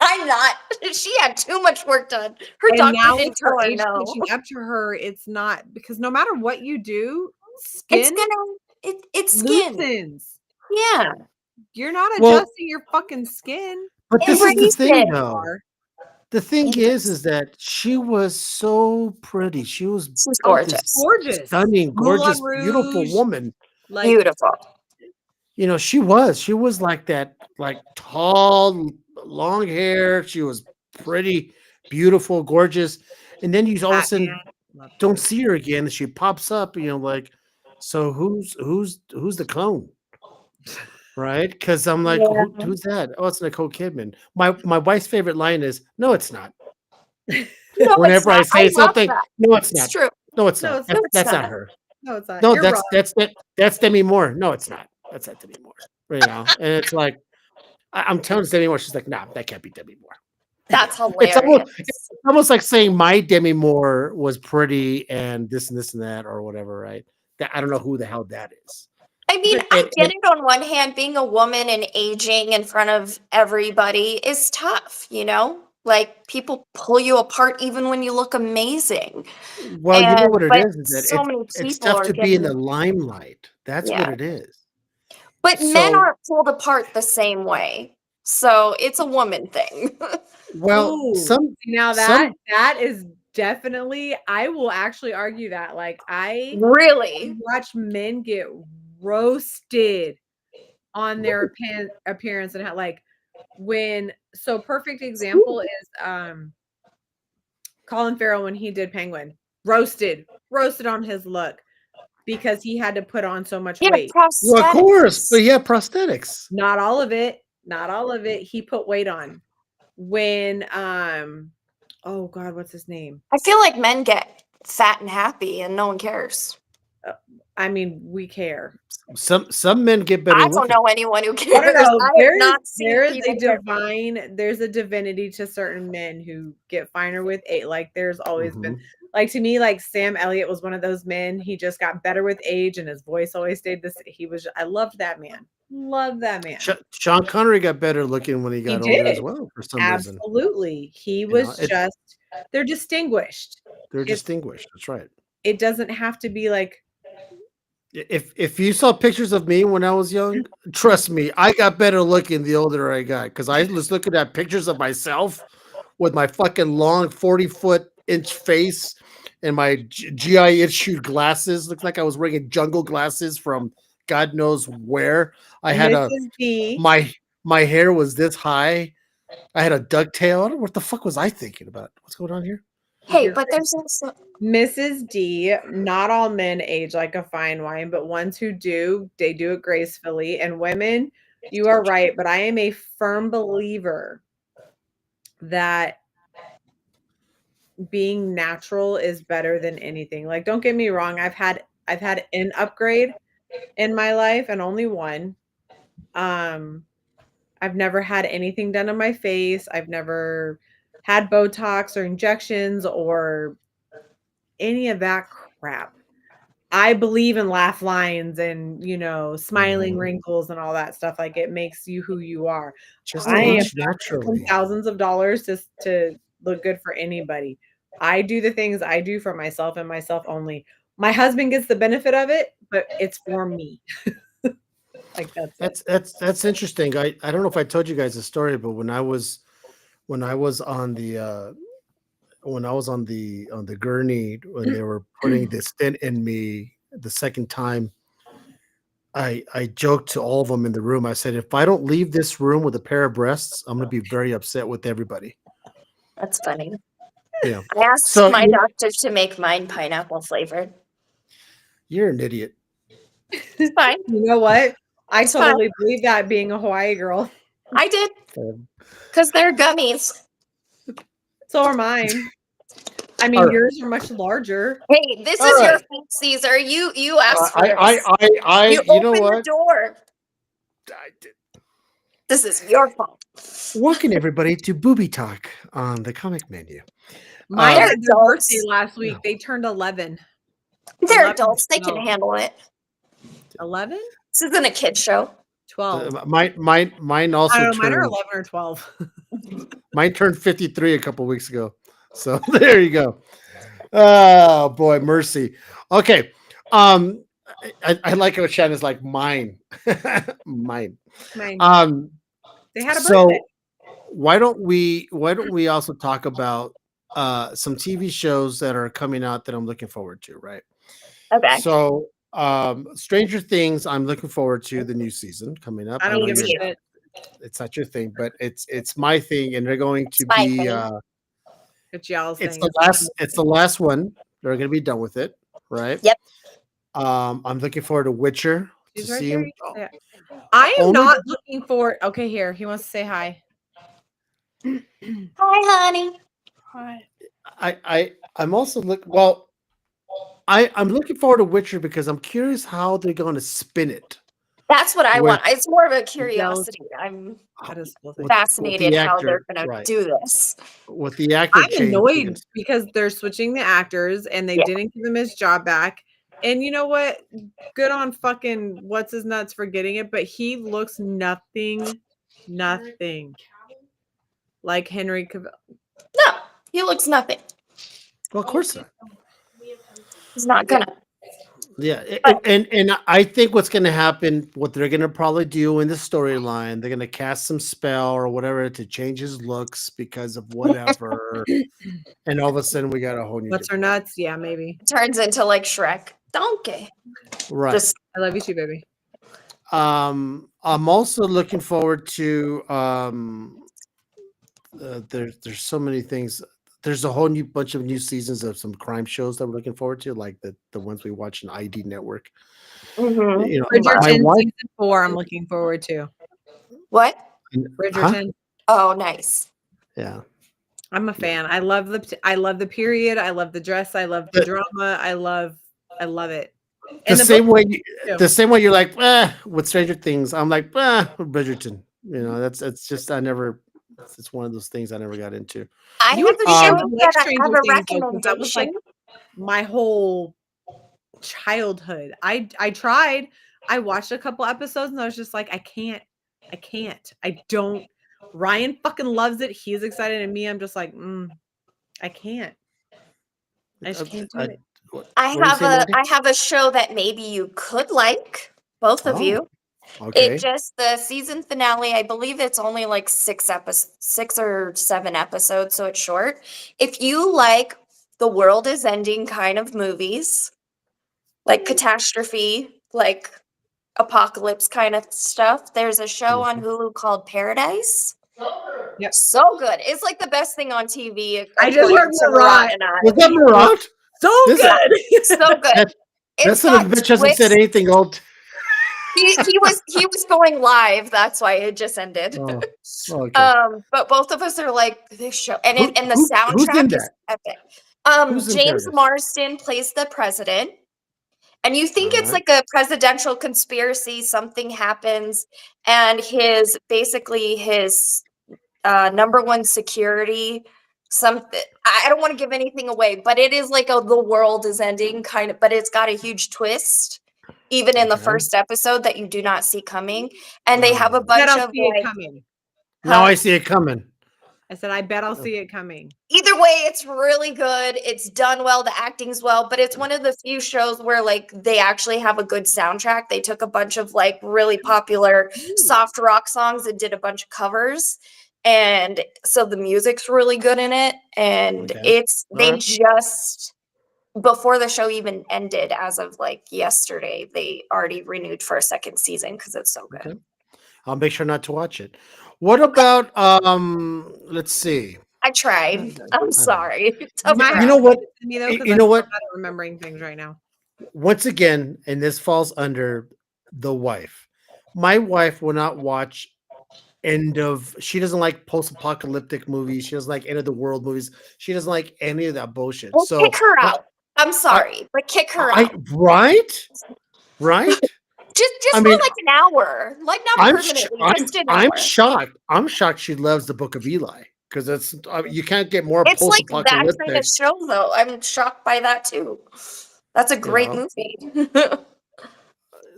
I'm not. She had too much work done. Her And doctor now with didn't her tell her age no. catching up to her, it's not because no matter what you do, It's skin gonna it's skin. loosens. Yeah. You're not Well, adjusting your fucking skin. but this is the Embrace thing it. though. Are. The thing Embrace is that she was so pretty. She was She's this gorgeous. Gorgeous. stunning, gorgeous, Moulin beautiful Rouge, woman. like Beautiful. You know, she was like that, like tall, long hair. She was pretty, beautiful, gorgeous. And then you all of a sudden Batman. Love don't her. see her again. She pops up, like, so who's the clone? Right? Because I'm like, Yeah. who's that? Oh, it's Nicole Kidman. My wife's favorite line is, "No, it's not." No, it's Whenever I not. say I love something, that. no, it's It's not. true. No, it's No, not. it's That's, No, it's that's not not. her. No, it's not. No, You're wrong. that's Demi Moore. No, it's not. That's not Demi Moore. And it's like I'm telling Demi Moore. She's like, nah, that can't be Demi Moore. That's It's hilarious. almost like saying my Demi Moore was pretty and this and that or whatever, right? That I don't know who the hell that is. I mean, But- I get it on one hand, being a woman and aging in front of everybody is tough, Like people pull you apart even when you look amazing. Well, you know what it But is that so many it's people tough are to be in the getting limelight. That's what yeah. it is. But men So, aren't pulled apart the same way. So it's a woman thing. well, Ooh, some now some that is definitely. I will actually argue that. Like I Really? watch men get roasted on their appearance and how like perfect example is Colin Farrell when he did Penguin, roasted on his look because he had to put on so much Yeah, weight. well, of course, but prosthetics. yeah, prosthetics. Not all of it. He put weight on. When oh God, what's his name? I feel like men get fat and happy and no one cares. I mean, we care. Some men get better I don't looking. know anyone who I cares. don't know. I have not seen people There's a divinity to certain men who get finer with age. Like there's always been, Mhm. like to me, like Sam Elliott was one of those men. He just got better with age, and his voice always stayed this. I loved that man. Love that man. Sean Connery got better looking when he got older as did. well for some reason. Absolutely, he was just. They're distinguished. They're distinguished. That's right. It doesn't have to be like. If you saw pictures of me when I was young, trust me, I got better looking the older I got because I was looking at pictures of myself with my fucking long 40-foot-inch face and my GI issued glasses. Looked like I was wearing jungle glasses from God knows where. I had Mrs. D. my hair was this high. I had a ducktail. I don't know what the fuck was I thinking about. What's going on here? Hey, but there's also Mrs. D, not all men age like a fine wine, but ones who do, they do it gracefully. And women, you are right, but I am a firm believer that being natural is better than anything. Like, don't get me wrong, I've had an upgrade in my life and only one. I've never had anything done on my face. I've never had Botox or injections or any of that crap. I believe in laugh lines and, smiling Mhm. wrinkles and all that stuff. Like, it makes you who you are. Just I am age not spending naturally. thousands of dollars to look good for anybody. I do the things I do for myself and myself only. My husband gets the benefit of it, but it's for me. Like, that's it. That's interesting. I don't know if I told you guys a story, but when I was on the gurney when they were putting the stent in me the second time, I joked to all of them in the room. I said, if I don't leave this room with a pair of breasts, I'm gonna be very upset with everybody. That's funny. Yeah. I asked So my doctor to make mine pineapple flavored. you're an idiot. It's fine. You know what? I It's fine. totally believe that, being a Hawaii girl. I did Um, because they're gummies. So are mine. I mean, All right. yours are much larger. Hey, this All is your right. fault, Caesar. You asked for I, this. you know opened the what? door. This is your fault. Welcome everybody to Booby Talk on the Comic Menu. Mine They're had their birthday adults. last week. They turned 11. They're 11, adults. They can 12. handle it. 11? This isn't a kid show. 12. Mine I also don't know. Mine are turned 11 or 12. mine turned 53 a couple weeks ago. So there you go. Oh boy, mercy. Okay. I like how Shannon's like mine. Mine. Mine. They had a So birthday. why don't we also talk about some TV shows that are coming out that I'm looking forward to, right? Okay. So Stranger Things, I'm looking forward to the new season coming up. I don't know give a you're- shit. it's not your thing, but it's my thing, and they're going to It's my be thing. It's y'all's it's thing. the last one. They're gonna be done with it, right? Yep. I'm looking forward to Witcher to She's right see there. him. Yeah. I am Only not looking for. Okay, here. He wants to say hi. Hi, honey. I'm also I'm looking forward to Witcher because I'm curious how they're going to spin it. That's what I With- want. It's more of a curiosity. I'm That is cool. with fascinated the how they're actor, going right. to do this. With the actor I'm change, annoyed because they're switching the actors and they Yeah. didn't give him his job back. And you know what? Good on fucking what's his nuts for getting it, but he looks nothing like Henry Cavill. No, he looks nothing. well, of course not. He's not gonna. Yeah, and I think what's going to happen, what they're going to probably do in the storyline, they're going to cast some spell or whatever to change his looks because of whatever, and all of a sudden we got a whole new. What's her nuts? Yeah, maybe. Turns into like Shrek. Donkey. Right. Just I love you too, baby. I'm also looking forward to there's so many things. There's a whole new bunch of new seasons of some crime shows that we're looking forward to, like the ones we watch on ID Network. mhm. You know, Bridgerton my wife. season 4. I'm looking forward to What? Bridgerton. Oh, nice. Yeah. I'm a fan. I love the period. I love the dress. I love the drama. I love it. The same way, too. the same way you're like, with Stranger Things, I'm like, Bridgerton. You know, it's just it's one of those things I never got into. I You have would a think I show would like that I Stranger have a Things, though, 'cause that was like recommendation. my whole childhood. I tried. I watched a couple episodes and I was just like, I can't. I don't. Ryan fucking loves it. He's excited, and me, I'm just like, I can't. I just can't do it. I have a show that maybe you could like, both of you. Okay. It just the season finale, I believe it's only like 6 or 7 episodes, so it's short. If you like the world is ending kind of movies, like catastrophe, like apocalypse kind of stuff, there's a show on Hulu called Paradise. Yep. So good. It's like the best thing on TV. I just heard according to Murat. and I. Was that Murat? So This- good. So good. That It's son of a got bitch hasn't said twists. anything old. He was going live. That's why it just ended. Oh, okay. But both of us are like this show, and Who- and the who's in soundtrack is that? epic. Who's in James Paradise? Marsden plays the president, and you think it's Alright. like a presidential conspiracy. Something happens, and his number one security something. I don't want to give anything away, but it is like the world is ending kind of, but it's got a huge twist, even in the Okay. first episode that you do not see coming. And they have a Bet bunch I'll of see it like, coming. Now huh? I see it coming. I said, I bet I'll see it coming. Either way, it's really good. It's done well. The acting's well, but it's one of the few shows where like they actually have a good soundtrack. They took a bunch of like really popular soft rock songs and did a bunch of covers. And so the music's really good in it. And Okay. they Alright. just before the show even ended, as of like yesterday, they already renewed for a second season because it's so good. Okay. I'll make sure not to watch it. What about let's see. I tried. I'm sorry. Tough might crowd. You know what? To me, though, You 'cause know I'm so what? bad at remembering things right now. Once again, and this falls under the wife. My wife will not watch she doesn't like post-apocalyptic movies. She doesn't like end of the world movies. She doesn't like any of that bullshit. Well, So kick her out. I'm sorry, but kick her out. right? Just I for mean, like an hour. Like not permanently, just an hour. I'm shocked. I'm shocked she loves the Book of Eli because that's you can't get more It's like that kind post-apocalyptic. of show though. I'm shocked by that too. That's a great know. movie.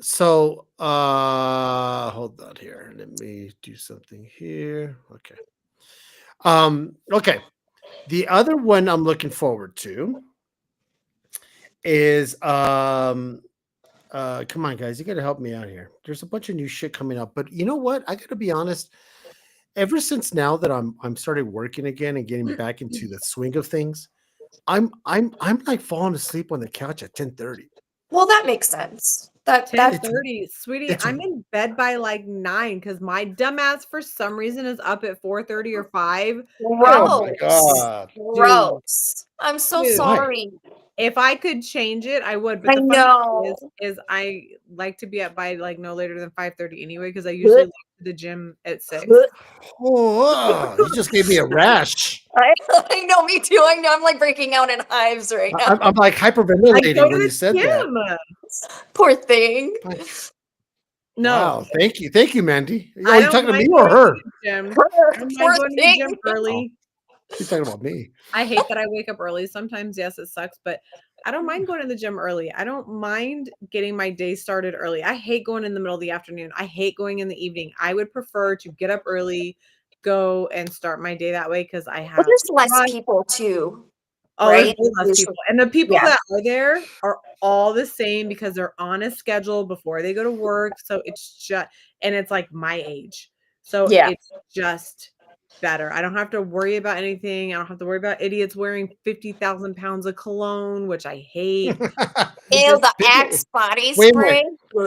So hold on here. Let me do something here. Okay. Okay. The other one I'm looking forward to is come on guys, you gotta help me out here. There's a bunch of new shit coming up, but you know what? I gotta be honest. Ever since now that I'm started working again and getting back into the swing of things, I'm like falling asleep on the couch at 10:30. Well, that makes sense. That's 10:30, sweetie. it's- I'm in bed by like 9 because my dumbass for some reason is up at 4:30 or 5. Oh my gross. god. Gross. I'm so Dude. sorry. If I could change it, I would. But I the funny know. thing is I like to be up by like no later than 5:30 anyway because I usually leave to the gym at 6. Oh, you just gave me a rash. I know, me too. I know. I'm like breaking out in hives right now. I'm like I hyperventilating go to when the you said that. gym. Poor thing. No, Wow, thank you, Mandy. I Are you don't talking to mind me or going her? to the gym. Poor, I don't poor mind going to the gym thing. early. She's talking about me. I hate that I wake up early sometimes. Yes, it sucks, but I don't mind going to the gym early. I don't mind getting my day started early. I hate going in the middle of the afternoon. I hate going in the evening. I would prefer to get up early, go and start my day that way because I Well, have there's less run- people too. Oh, there's right? way less Usually- people. And the people yeah. that are there are all the same because they're on a schedule before they go to work. So it's just, and it's like my age. So Yeah. it's just better. I don't have to worry about anything. I don't have to worry about idiots wearing 50,000 pounds of cologne, which I hate. Ew, just the people- Axe body Wait a spray.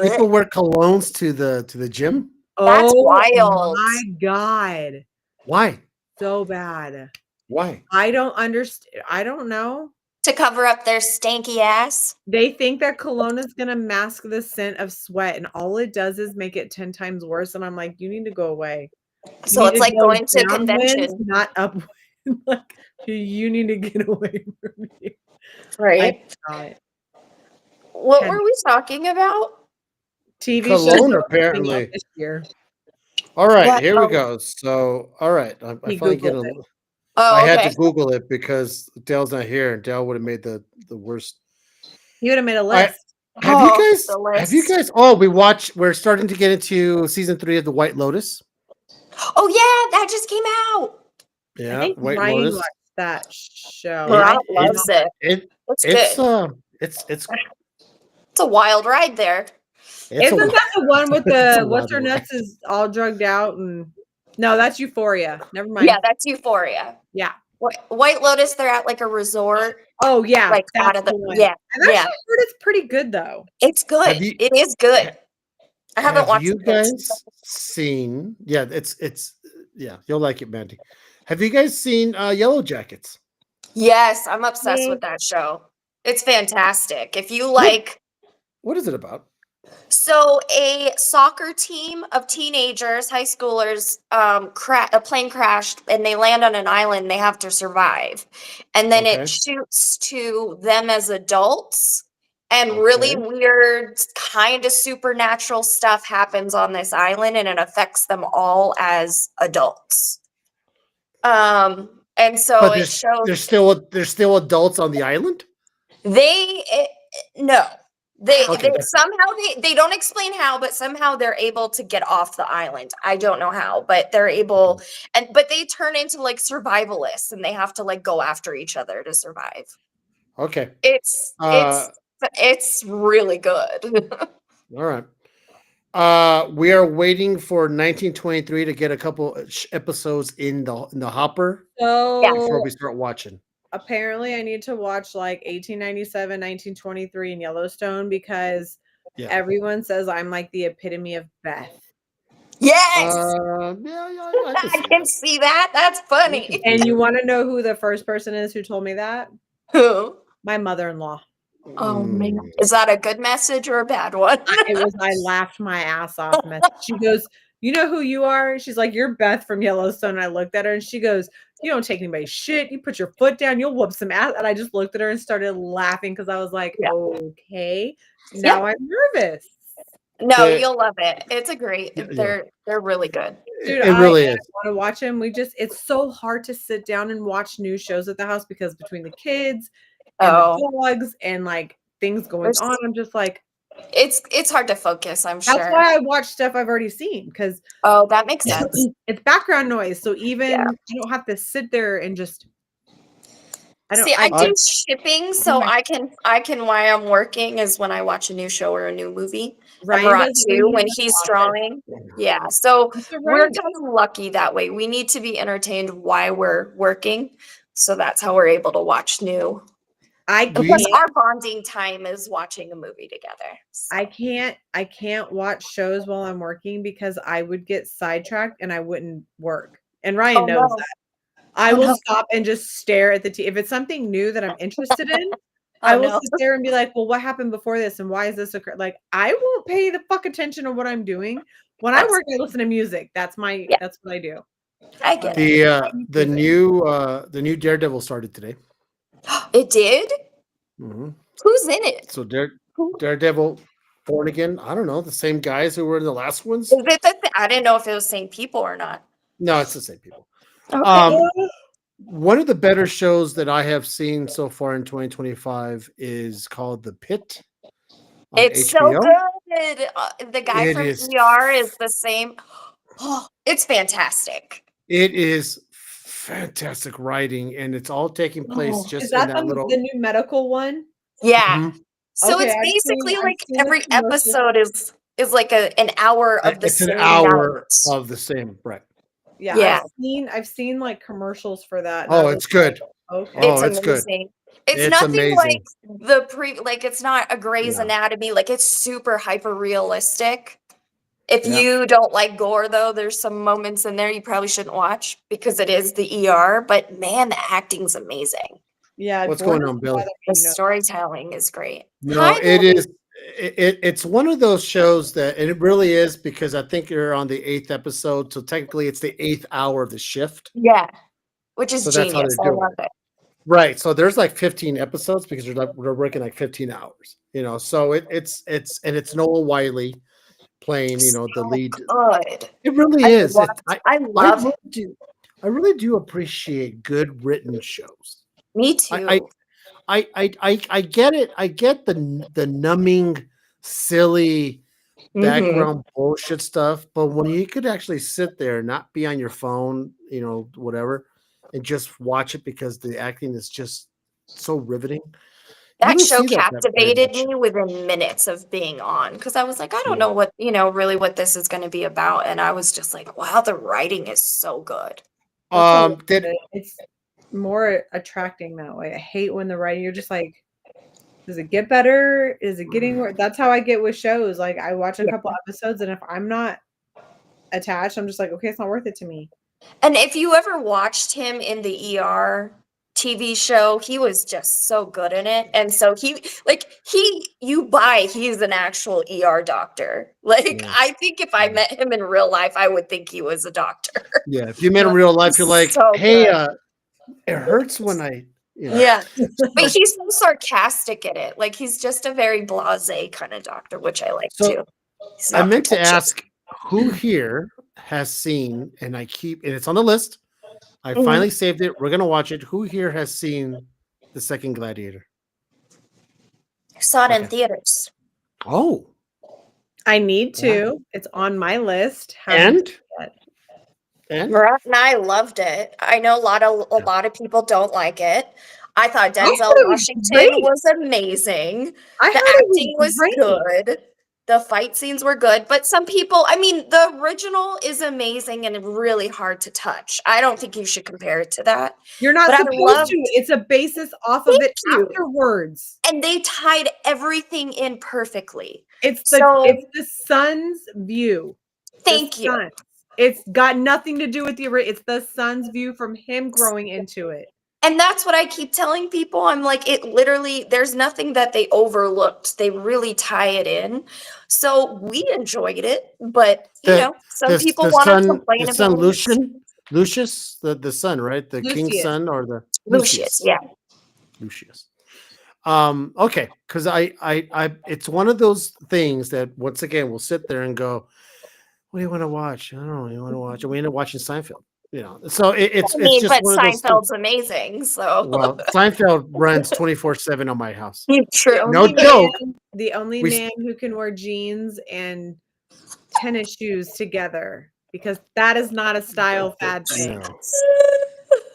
People wear colognes to the gym. That's Oh wild. my God. Why? So bad. Why? I don't understand. I don't know. To cover up their stanky ass. They think that cologne is going to mask the scent of sweat, and all it does is make it 10 times worse. And I'm like, you need to go away. You So need it's to like go going to downwind, convention. not up. Like, you need to get away from me. Right. I What Ken- were we talking about? TV Cologne, shows that are coming out apparently. this year. All right, What? here we Oh. go. So, all right, I He finally get Googled a. it. Oh, I had okay. to Google it because Dale's not here, and Dale would have made the worst. You would have made a I- list. Have Oh, you guys? the Have you list. guys? Oh, we're starting to get into season 3 of The White Lotus. Oh yeah, that just came out. Yeah, I think White Ryan Lotus. watched that show. Murat I- loves it. It It's it's good. it's It's a wild ride there. it's Isn't that the one with it's the a what's her wild ride. nuts is all drugged out and no, that's Euphoria. Never mind. Yeah, that's Euphoria. Yeah. White Lotus, they're at like a resort. Oh yeah, Like that's out of the one. yeah, I've actually yeah. heard it's pretty good though. It's good. Have you- It is good. I haven't Have watched you it yet. guys seen? Yeah, it's yeah, you'll like it, Mandy. Have you guys seen Yellow Jackets? Yes, I'm obsessed Yeah. with that show. It's fantastic. If you like, What is it about? so a soccer team of teenagers, high schoolers, a plane crashed and they land on an island. They have to survive, and then Okay. it shoots to them as adults, and really Okay. weird, kind of supernatural stuff happens on this island, and it affects them all as adults. And so But it shows there's still adults on the island. no. They Okay. somehow they don't explain how, but somehow they're able to get off the island. I don't know how, but they're able, but they turn into like survivalists and they have to like go after each other to survive. Okay. It's really good. All right. We are waiting for 1923 to get a couple episodes in the hopper So before we start watching. apparently I need to watch like 1897, 1923 in Yellowstone because everyone says I'm like the epitome of Beth. Yes. I can see that. That's funny. And you want to know who the first person is who told me that? Who? My mother-in-law. Oh man. Is that a good message or a bad one? I laughed my ass off. She goes, "You know who you are?" She's like, "You're Beth from Yellowstone." And I looked at her and she goes, "You don't take anybody's shit. You put your foot down, you'll whoop some ass." And I just looked at her and started laughing because I was like, okay, now I'm nervous. No, you'll love it. It's a great. They're really good. Dude, it really is. I want to watch them. It's so hard to sit down and watch new shows at the house because between the kids and the dogs and like things going on, I'm just like, it's hard to focus. I'm sure. That's why I watch stuff I've already seen because that makes sense. It's background noise, so even I don't have to sit there and just. I do shipping, so I can while I'm working is when I watch a new show or a new movie. Ryan too when he's drawing. Yeah, so we're kind of lucky that way. We need to be entertained while we're working, so that's how we're able to watch new. Because our bonding time is watching a movie together. So. I can't watch shows while I'm working because I would get sidetracked and I wouldn't work. And Ryan knows that. I will stop and just stare at the TV. If it's something new that I'm interested in, I will sit there and be like, well, what happened before this? And why is this occur? Like, I won't pay the fuck attention to what I'm doing. When I work, I listen to music. That's what I do. I get it. The new Daredevil started today. It did? Mm-hmm. Who's in it? So Daredevil, Born Again. I don't know. The same guys who were in the last ones. Is it I didn't know if it was the same people or not. No, it's the same people. Okay. One of the better shows that I have seen so far in 2025 is called The Pit. It's HBO. so good. The guy from ER is the same. Oh, it's fantastic. It is fantastic writing, and it's all taking place just is that in that little. The new medical one? Yeah. Mm-hmm. So it's basically every episode is like an hour of the same. It's an hour of the same, right? Yeah. I've seen like commercials for that. Oh, it's good. Okay. It's amazing. It's nothing amazing. Like it's not a Grey's Anatomy. Like it's super hyper realistic. If you don't like gore, though, there's some moments in there you probably shouldn't watch because it is the ER. But man, the acting's amazing. Yeah. What's going on, Billy? The storytelling is great. No, it is. It's one of those shows that, and it really is because I think you're on the 8th episode, so technically it's the 8th hour of the shift. Yeah, which is genius. I love it. Right, so there's like 15 episodes because we're working like 15 hours, so it's Noah Wiley playing, the lead. Good. It really is. I really do appreciate good written shows. Me too. I get it. I get the numbing, silly background bullshit stuff, but when you could actually sit there, not be on your phone, whatever, and just watch it because the acting is just so riveting. That show captivated me within minutes of being on because I was like, I don't know what really what this is going to be about, and I was just like, wow, the writing is so good. It's more attracting that way. I hate when the writing, you're just like, does it get better? Is it getting worse? That's how I get with shows. Like I watch a couple episodes and if I'm not attached, I'm just like, okay, it's not worth it to me. And if you ever watched him in the ER TV show, he was just so good in it. And so he's an actual ER doctor. I think if I met him in real life, I would think he was a doctor. Yeah. If you met him in real life, you're like, hey, it hurts when I, Yeah. But he's so sarcastic in it. Like he's just a very blasé kind of doctor, which I like too. I meant to ask who here has seen, and it's on the list, I Mhm. finally saved it. We're gonna watch it. Who here has seen the second Gladiator? Saw it in Okay. theaters. Oh, I need Yeah. to. It's on my list. Haven't and yet. and Murat and I loved it. I know a lot of people don't like it. I thought I thought Denzel it was Washington great. was amazing. I The heard it acting was great. good. The fight scenes were good, but some people, I mean, the original is amazing and really hard to touch. I don't think you should compare it to that. You're not But I supposed loved, to. It's a basis off of it you. afterwards. And they tied everything in perfectly. It's So the son's view. thank you. Son. It's got nothing to do with it's the son's view from him growing into it. And that's what I keep telling people. I'm like, it literally, there's nothing that they overlooked. They really tie it in. So we enjoyed it, but you know, some people want to complain the son about Lucius, the son, right? The king's Lucius. son, or the Lucius. Yeah. Lucius. Okay, because I it's one of those things that once again we'll sit there and go, what do you want to watch? I don't know. You want to watch? And we end up watching Seinfeld. You know, so it's just but one of those things. Seinfeld's amazing. So Well, Seinfeld runs 24/7 on my house. true. No joke. The only We- man who can wear jeans and tennis shoes together, because that is not a style fad thing. No.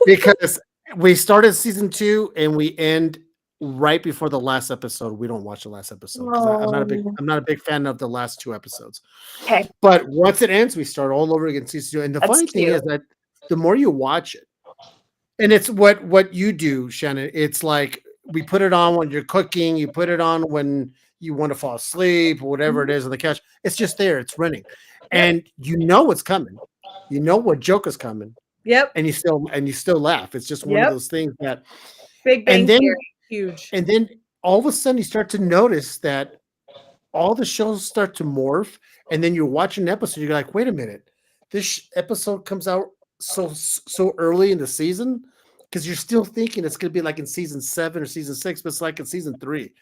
Because we started season 2 and we end right before the last episode. We don't watch the last episode because I'm not a big fan of the last 2 episodes. Okay. But once it ends, we start all over again season 2. And the That's funny thing cute. is that the more you watch it, and it's what you do, Shannon. It's like we put it on when you're cooking, you put it on when you want to fall asleep or whatever it is on the couch. It's just there, it's running. And you know what's coming. You know what joke is coming. Yep. And you still laugh. It's just one of those things that Big Bang and then Theory, huge. and then all of a sudden you start to notice that all the shows start to morph, and then you're watching an episode, you're like, wait a minute, this episode comes out so early in the season, because you're still thinking it's going to be like in season 7 or season 6, but it's like in season 3,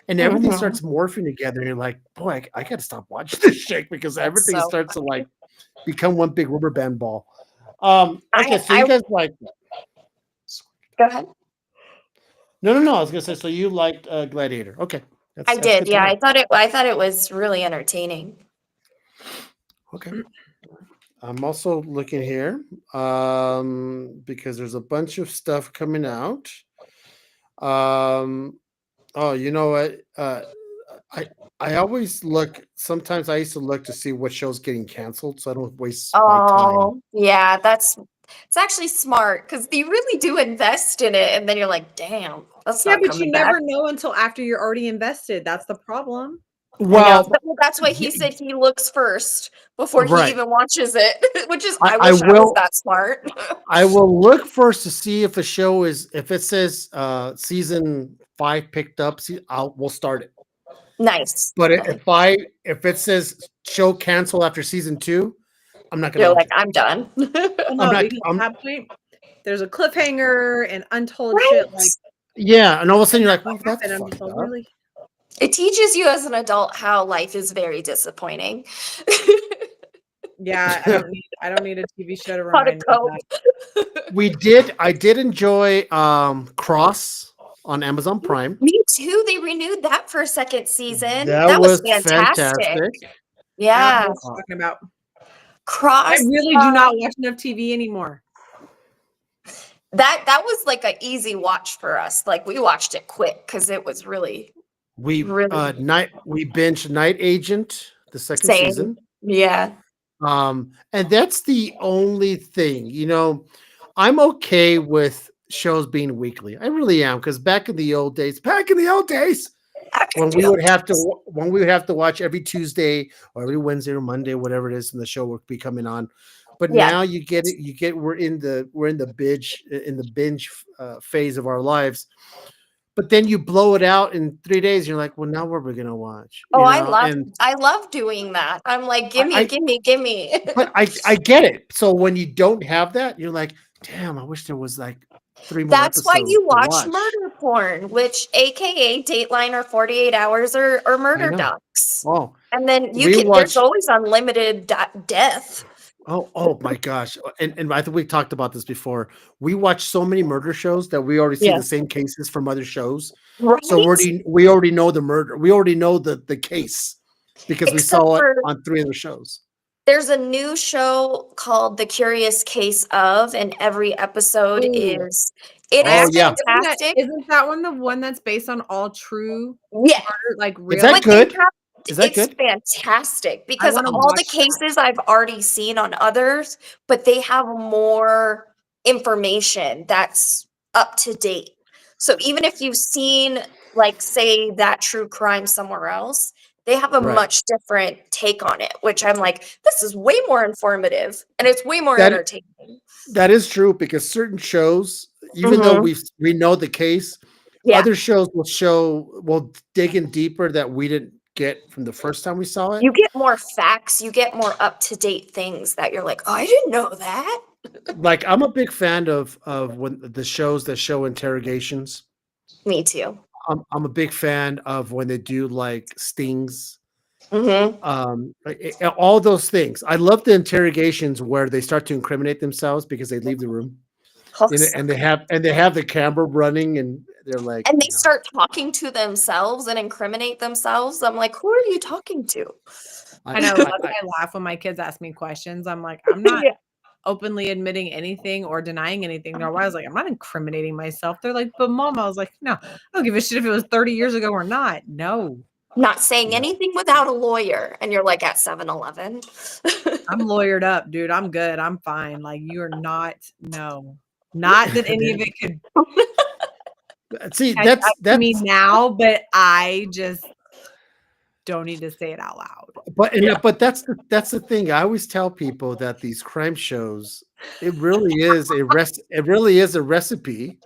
and everything starts morphing together, and you're like, boy, I got to stop watching this shit, because everything starts to like become one big rubber band ball. Okay, so you guys like that. Go ahead. No, I was gonna say, so you liked Gladiator. Okay. I did, yeah. I thought it was really entertaining. Okay. I'm also looking here because there's a bunch of stuff coming out. Oh, you know what? I always look. Sometimes I used to look to see what show's getting canceled, so I don't waste my time. Oh, yeah, it's actually smart because you really do invest in it, and then you're like, damn, that's not but coming you back. never know until after you're already invested. That's the problem. Well, But that's why he said he looks first before he Right. even watches it, which is I I wish I was will- that smart. I will look first to see if a show if it says season 5 picked up. We'll start it. Nice. But if it says show cancel after season 2, I'm not gonna. You're watch like, I'm done. Well, no, not- because I'm- at that point, there's a cliffhanger and untold Right? shit. Like, Yeah, and all of a sudden you're like, well, that's and I'm fucked just like, up. really? It teaches you as an adult how life is very disappointing. Yeah, I don't need a TV show to How to remind me cope. of that. I did enjoy Cross on Amazon Prime. Me too. They renewed that for a second season. That was fantastic. Yeah. That's what I'm talking about. Cross. I really do not watch enough TV anymore. That was like an easy watch for us. Like we watched it quick because it was really We Really? we binged Night Agent, the second Same. season. yeah. And that's the only thing, I'm okay with shows being weekly. I really am, because back in the old days, when we would have to watch every Tuesday or every Wednesday or Monday, whatever it is, and the show would be coming on. But Yeah. now you get it. We're in the binge phase of our lives. But then you blow it out in 3 days. And you're like, well, now what are we gonna watch? Oh, And I love doing that. I'm like, give I- me. but I get it. So when you don't have that, you're like, damn, I wish there was like 3 more. That's why episodes you to watch murder porn, which AKA Dateline or 48 Hours or Murder know. Docs. Oh, And then We there's watch- always unlimited death. Oh my gosh. And I think we talked about this before. We watch so many murder shows that we already see the Yes. same cases from other shows. Right? So we already know the murder. We already know the case because we Except saw it for on 3 other shows. there's a new show called The Curious Case of, and every episode Ooh. it I Oh, is actually yeah. fantastic. isn't that one the one that's based on all true Yeah. murder, like Is real? that But good? Is that it's good? fantastic I because wanna all the watch that. cases I've already seen on others, but they have more information that's up to date. So even if you've seen, like, say, that true crime somewhere else, they have a Right. much different take on it, which I'm like, this is way more informative and it's way more That entertaining. that is true because certain shows, even though Mhm. we know the case, Yeah. other shows will dig in deeper that we didn't get from the first time we saw it. You get more facts, you get more up to date things that you're like, oh, I didn't know that. Like I'm a big fan of when the shows that show interrogations. Me too. I'm a big fan of when they do like stings, Mm-hmm. all those things. I love the interrogations where they start to incriminate themselves because they leave the room, and they have the camera running, and they're like, And they start talking to themselves and incriminate themselves. I'm like, who are you talking to? I know. I, That's I, why I laugh when my kids ask me questions. I'm like, I'm not Yeah. openly admitting anything or denying anything. They're always like, I'm not incriminating myself. They're like, but mom, I was like, no, I don't give a shit if it was 30 years ago or not. No, Not saying no. anything without a lawyer. And you're like at 7-Eleven. I'm lawyered up, dude. I'm good. I'm fine. Like, you're not, no, not that any of it could See, catch up to that's me now, but I just don't need to say it out loud. but that's the thing. I always tell people that these crime shows, it really is a recipe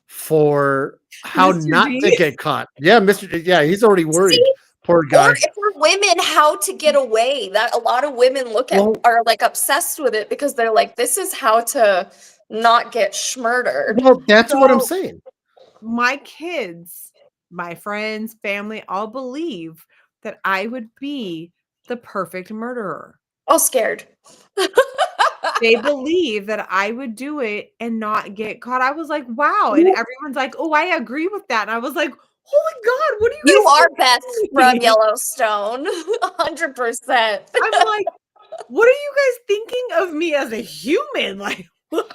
for how Mr. not to D? get caught. Yeah, Yeah, he's already worried. See? Poor guy. Or if for women, how to get away. That a lot of women Well, are like obsessed with it because they're like, this is how to not get schmurdered. well, that's what I'm So saying. my kids, my friends, family all believe that I would be the perfect murderer. Oh, scared. They believe that I would do it and not get caught. I was like, wow. And everyone's like, oh, I agree with that. And I was like, holy God, what do you You guys are think Beth of from me? Yellowstone. 100%. I'm like, what are you guys thinking of me as a human? Like, what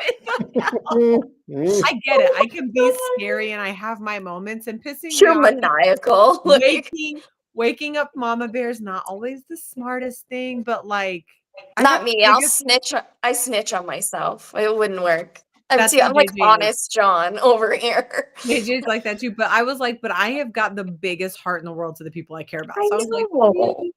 the hell? I get it. I can be scary and I have my moments, and pissing me You're off. maniacal. Like, Waking up mama bear is not always the smartest thing, but like I not got me. the I'll biggest snitch. I snitch on myself. It wouldn't work. that's how I'm like JJ is. honest John over here. JJ's like that too. But I was like, but I have got the biggest heart in the world to the people I care about. I So I was like, know.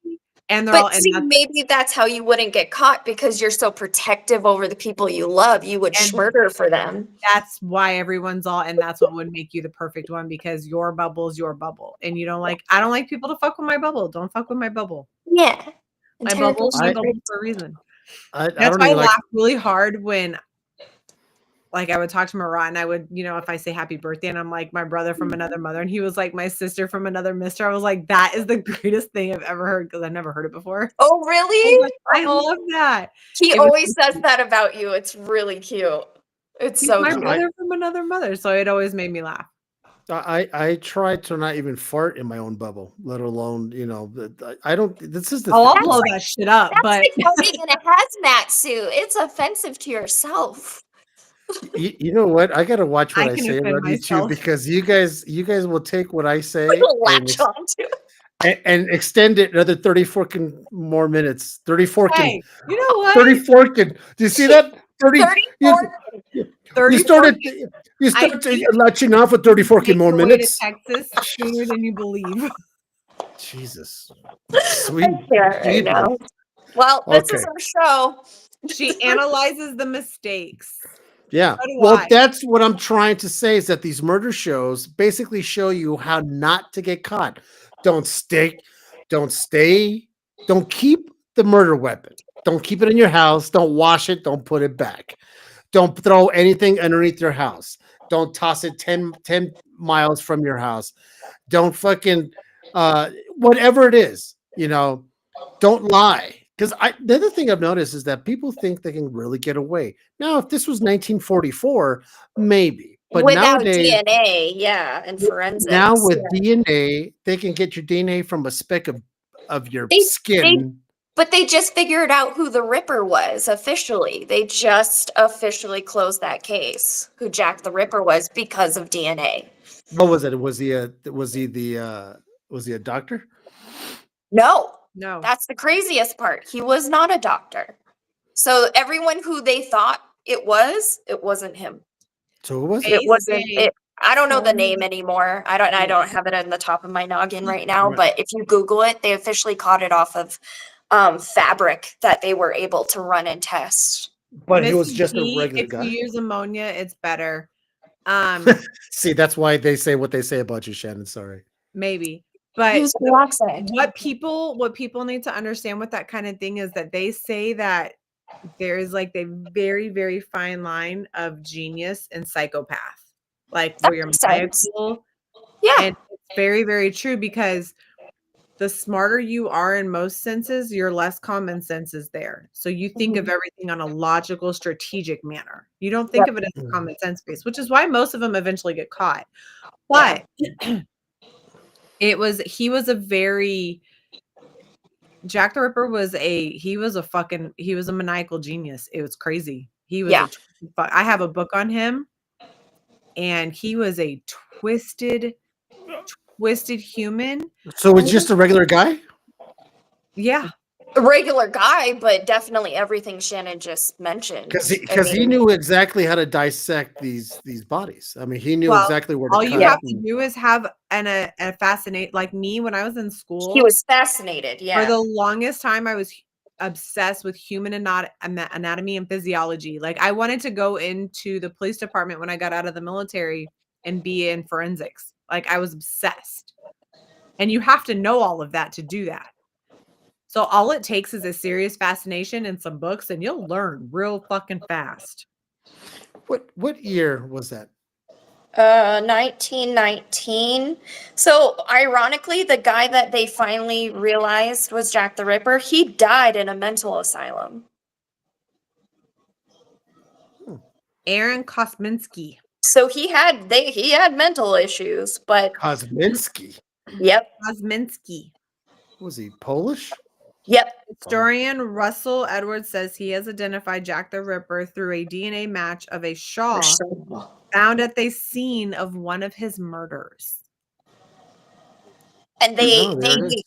and they're all But and see, that's maybe that's how you wouldn't get caught because you're so protective over the people you love. You would and schmurder for them. that's why everyone's all and that's what would make you the perfect one because your bubble's your bubble. And you don't like I don't like people to fuck with my bubble. Don't fuck with my bubble. Yeah. My bubble is my I bubble for a reason. I That's don't why I even like. laugh really hard when like I would talk to Marat and I would, if I say happy birthday and I'm like my brother from another mother and he was like my sister from another mister, I was like, that is the greatest thing I've ever heard because I've never heard it before. Oh, I was really? like, I love that. He It was always so says cute. that about you. It's really cute. It's He's so my cute. brother from another mother, so it always made me laugh. I try to not even fart in my own bubble, let alone I don't. This is the Oh, I'll thing. blow That's that shit up, That's but like going in a hazmat suit. It's offensive to yourself. You know what? I gotta watch what I I can say offend around you too myself. because you guys will take what I say Like and latch onto. and extend it another 30 forking more minutes. 30 forking. Hey, you know what? 30 forking. Do you see that? 30 34. you 34 started I keep latching off for 30 forking making more my way to minutes. Texas sooner than you believe. Jesus. Sweet. Right Jesus. now. Well, this is Okay. our show. She analyzes the mistakes. Yeah. So do Well, I. that's what I'm trying to say is that these murder shows basically show you how not to get caught. Don't stay, don't keep the murder weapon. Don't keep it in your house. Don't wash it. Don't put it back. Don't throw anything underneath your house. Don't toss it 10 miles from your house. Don't fucking whatever it is, don't lie. Because the other thing I've noticed is that people think they can really get away. Now, if this was 1944, maybe, but Without nowadays, DNA, yeah, and now forensics. with DNA, they can get your DNA from a speck of your They skin. But they just figured out who the Ripper was officially. They just officially closed that case, who Jack the Ripper was, because of DNA. What was it? Was he a doctor? No, No. that's the craziest part. He was not a doctor. So everyone who they thought it wasn't him. So who was They it? It wasn't say- it. I don't know the Some- name anymore. I don't have it on the top of my noggin right now, Right. but if you Google it, they officially caught it off of fabric that they were able to run and test. But he was Missy just a B, regular if guy. you use ammonia, it's better. See, that's why they say what they say about you, Shannon. Sorry. Maybe. He But was peroxide. what people need to understand with that kind of thing is that they say that there is like a very, very fine line of genius and psychopath. Like That where you're makes sense. maniacal. Yeah. And it's very, very true because the smarter you are in most senses, your less common sense is there. So you think of everything on a logical, strategic manner. You don't think of it as a Mhm. common sense base, which is why most of them eventually get caught. Yeah. But he was a very Jack the Ripper was a maniacal genius. It was crazy. He was Yeah. I have a book on him, and he was a twisted human. So it's just a regular guy? Yeah. A regular guy, but definitely everything Shannon just mentioned. Because he knew exactly how to dissect these bodies. I mean, he knew Well, exactly where to all cut. you have to do is have a fascinate like me when I was in school. He was fascinated. For Yeah. the longest time, I was obsessed with human anatomy and physiology. Like I wanted to go into the police department when I got out of the military and be in forensics. Like I was obsessed. And you have to know all of that to do that. So all it takes is a serious fascination and some books, and you'll learn real fucking fast. What year was that? 1919. So ironically, the guy that they finally realized was Jack the Ripper, he died in a mental asylum. Aaron Kosminski. So he had mental issues, but Kosminski. yep. Kosminski. Was he Polish? Yep. Historian Russell Edwards says he has identified Jack the Ripper through a DNA match of a Shaw found at the scene of one of his murders. And Oh, there it is.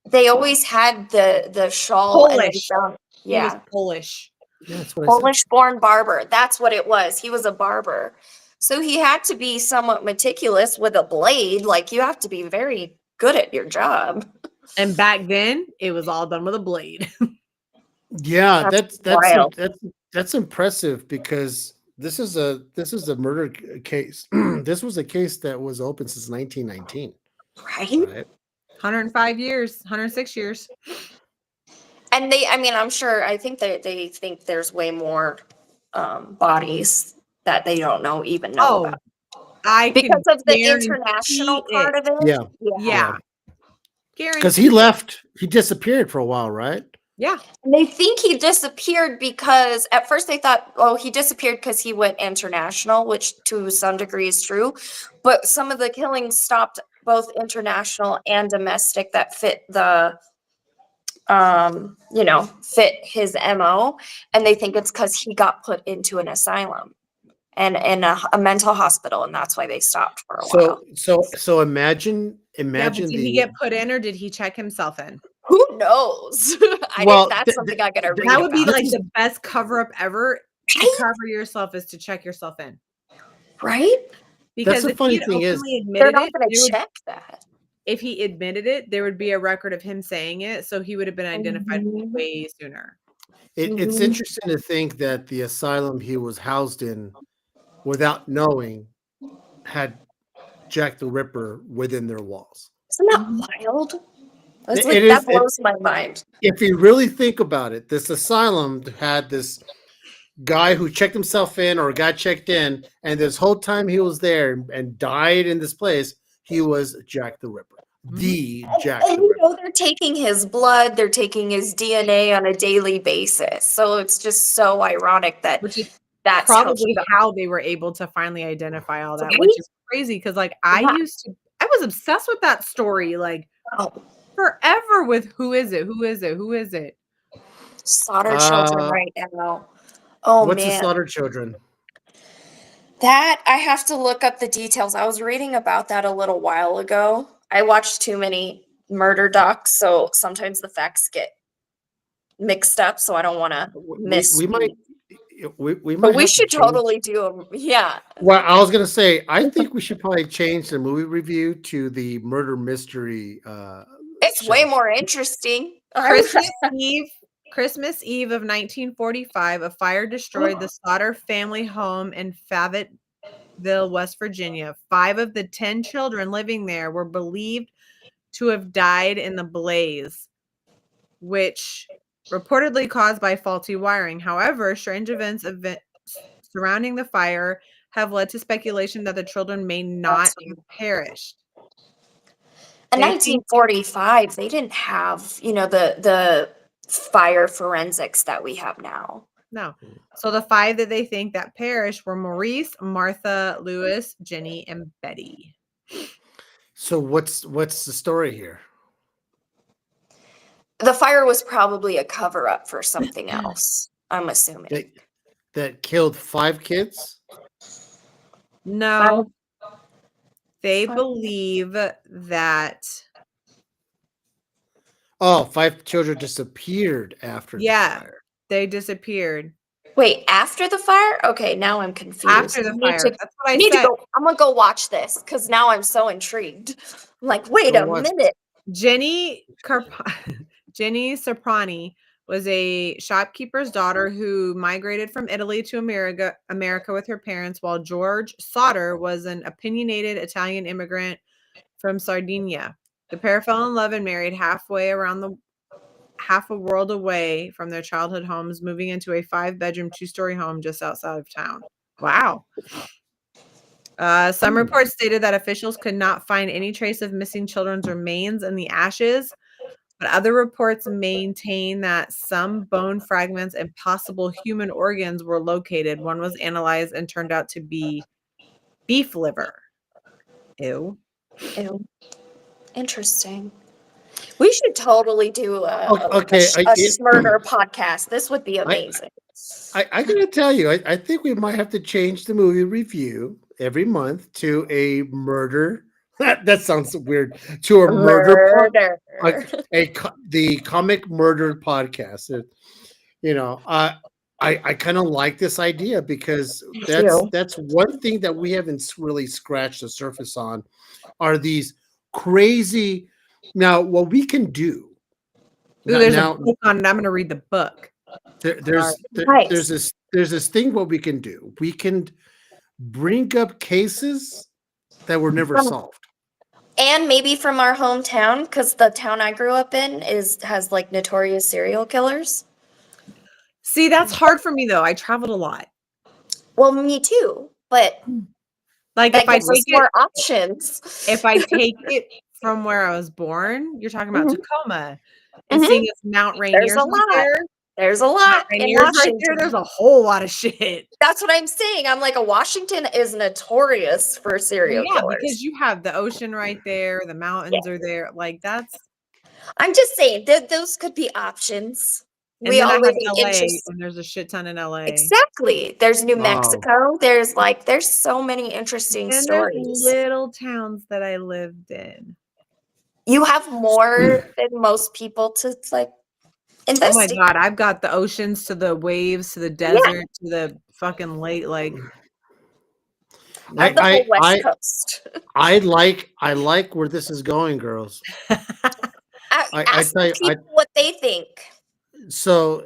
they always had the shawl and they Polish. found, He was yeah, Polish. Yeah, that's what I said. Polish born barber. That's what it was. He was a barber. So he had to be somewhat meticulous with a blade. Like you have to be very good at your job. And back then, it was all done with a blade. Yeah, That's that's wild. that's impressive because this is a murder case. This was a case that was open since 1919. Right? Right? 105 years, 106 years. And I think that they think there's way more bodies that they don't know Oh, about. I can Because of the guarantee international it. part of it. Yeah. Yeah. Because he left, he disappeared for a while, right? Yeah. And they think he disappeared because at first they thought, oh, he disappeared because he went international, which to some degree is true. But some of the killings stopped both international and domestic that fit the fit his MO. And they think it's because he got put into an asylum and in a mental hospital, and that's why they stopped for a while. So imagine Yeah, but did he get put in or did he check himself in? Who knows? That's something I gotta read. That would be about. like the best cover up ever. To Right? cover yourself is to check yourself in. Right? Because the if funny he had thing is, openly They're admitted not it, gonna there would- check that. if he admitted it, there would be a record of him saying it, so he would have been identified Mhm. way sooner. it's Mhm. interesting to think that the asylum he was housed in, without knowing, had Jack the Ripper within their walls. Isn't that wild? That's It that is- blows my mind. If you really think about it, this asylum had this guy who checked himself in or got checked in, and this whole time he was there and died in this place, he was Jack the Ripper. the Jack And the you Ripper. know, they're taking his blood, they're taking his DNA on a daily basis. So it's just so ironic that Which is that's how probably she got how they were able to finally identify all that, Right? which is crazy because like I Yeah. was obsessed with that story like Oh, forever with who is it? Who is it? Who is it? slaughter children right now. Oh What's the man. Slaughter Children? That I have to look up the details. I was reading about that a little while ago. I watched too many murder docs, so sometimes the facts get mixed up, so I don't want to We might misspeak. we But might we have to should change. totally do a yeah. Well, I was gonna say, I think we should probably change the movie review to the murder mystery. It's way show. more interesting. Christmas Eve of 1945, a fire destroyed the Slaughter family home in Fayetteville, West Virginia. 5 of the 10 children living there were believed to have died in the blaze, which reportedly caused by faulty wiring. However, strange events surrounding the fire have led to speculation that the children may not have perished. In They think 1945, they didn't have, you know, the fire forensics that we have now. no. So the 5 that they think that perished were Maurice, Martha, Louis, Jenny, and Betty. So what's the story here? The fire was probably a cover up for something else, I'm assuming. That killed 5 kids? No. They Five. believe that Oh, 5 children disappeared after the fire. they disappeared. Wait, after the fire? Okay, now I'm confused. After the I need fire. to- That's what I need to said. go. I'm gonna go watch this because now I'm so intrigued. I'm like, wait Go a watch minute. Jenny Soprani was a shopkeeper's daughter who migrated from Italy to America with her parents, while George Sauter was an opinionated Italian immigrant from Sardinia. The pair fell in love and married half a world away from their childhood homes, moving into a 5-bedroom, 2-story home just outside of town. Wow. Some reports stated that officials could not find any trace of missing children's remains in the ashes, but other reports maintain that some bone fragments and possible human organs were located. One was analyzed and turned out to be beef liver. Ew. Ew. Interesting. We should totally do a murder podcast. This would be amazing. I gotta tell you, I think we might have to change the movie review every month to a murder. That sounds weird. To a murder. The comic murder podcast. You know, I kind of like this idea because that's one thing that we haven't really scratched the surface on are these crazy. Now, what we can do. Ooh, there's a book on it. I'm going to read the book. There's this thing. What we can do, we can bring up cases that were never solved. And maybe from our hometown, because the town I grew up in has like notorious serial killers. See, that's hard for me though. I traveled a lot. Well, me too. But like if I take more options. If I take it from where I was born, you're talking about Tacoma and seeing if Mount Rainier's There's a lot in Washington. Right there, there's a whole lot of shit. That's what I'm saying. I'm like, Washington is notorious for serial killers. Because you have the ocean right there, the mountains are there. Like that's. I'm just saying that those could be options. And we all live in LA, and there's a shit ton in LA. Exactly. There's New Mexico. There's so many interesting stories. There's little towns that I lived in. You have more than most people to investigate. Oh my God, I've got the oceans to the waves to the desert to the fucking lake. Like the whole West Coast. I like where this is going, girls. Ask people what they think. So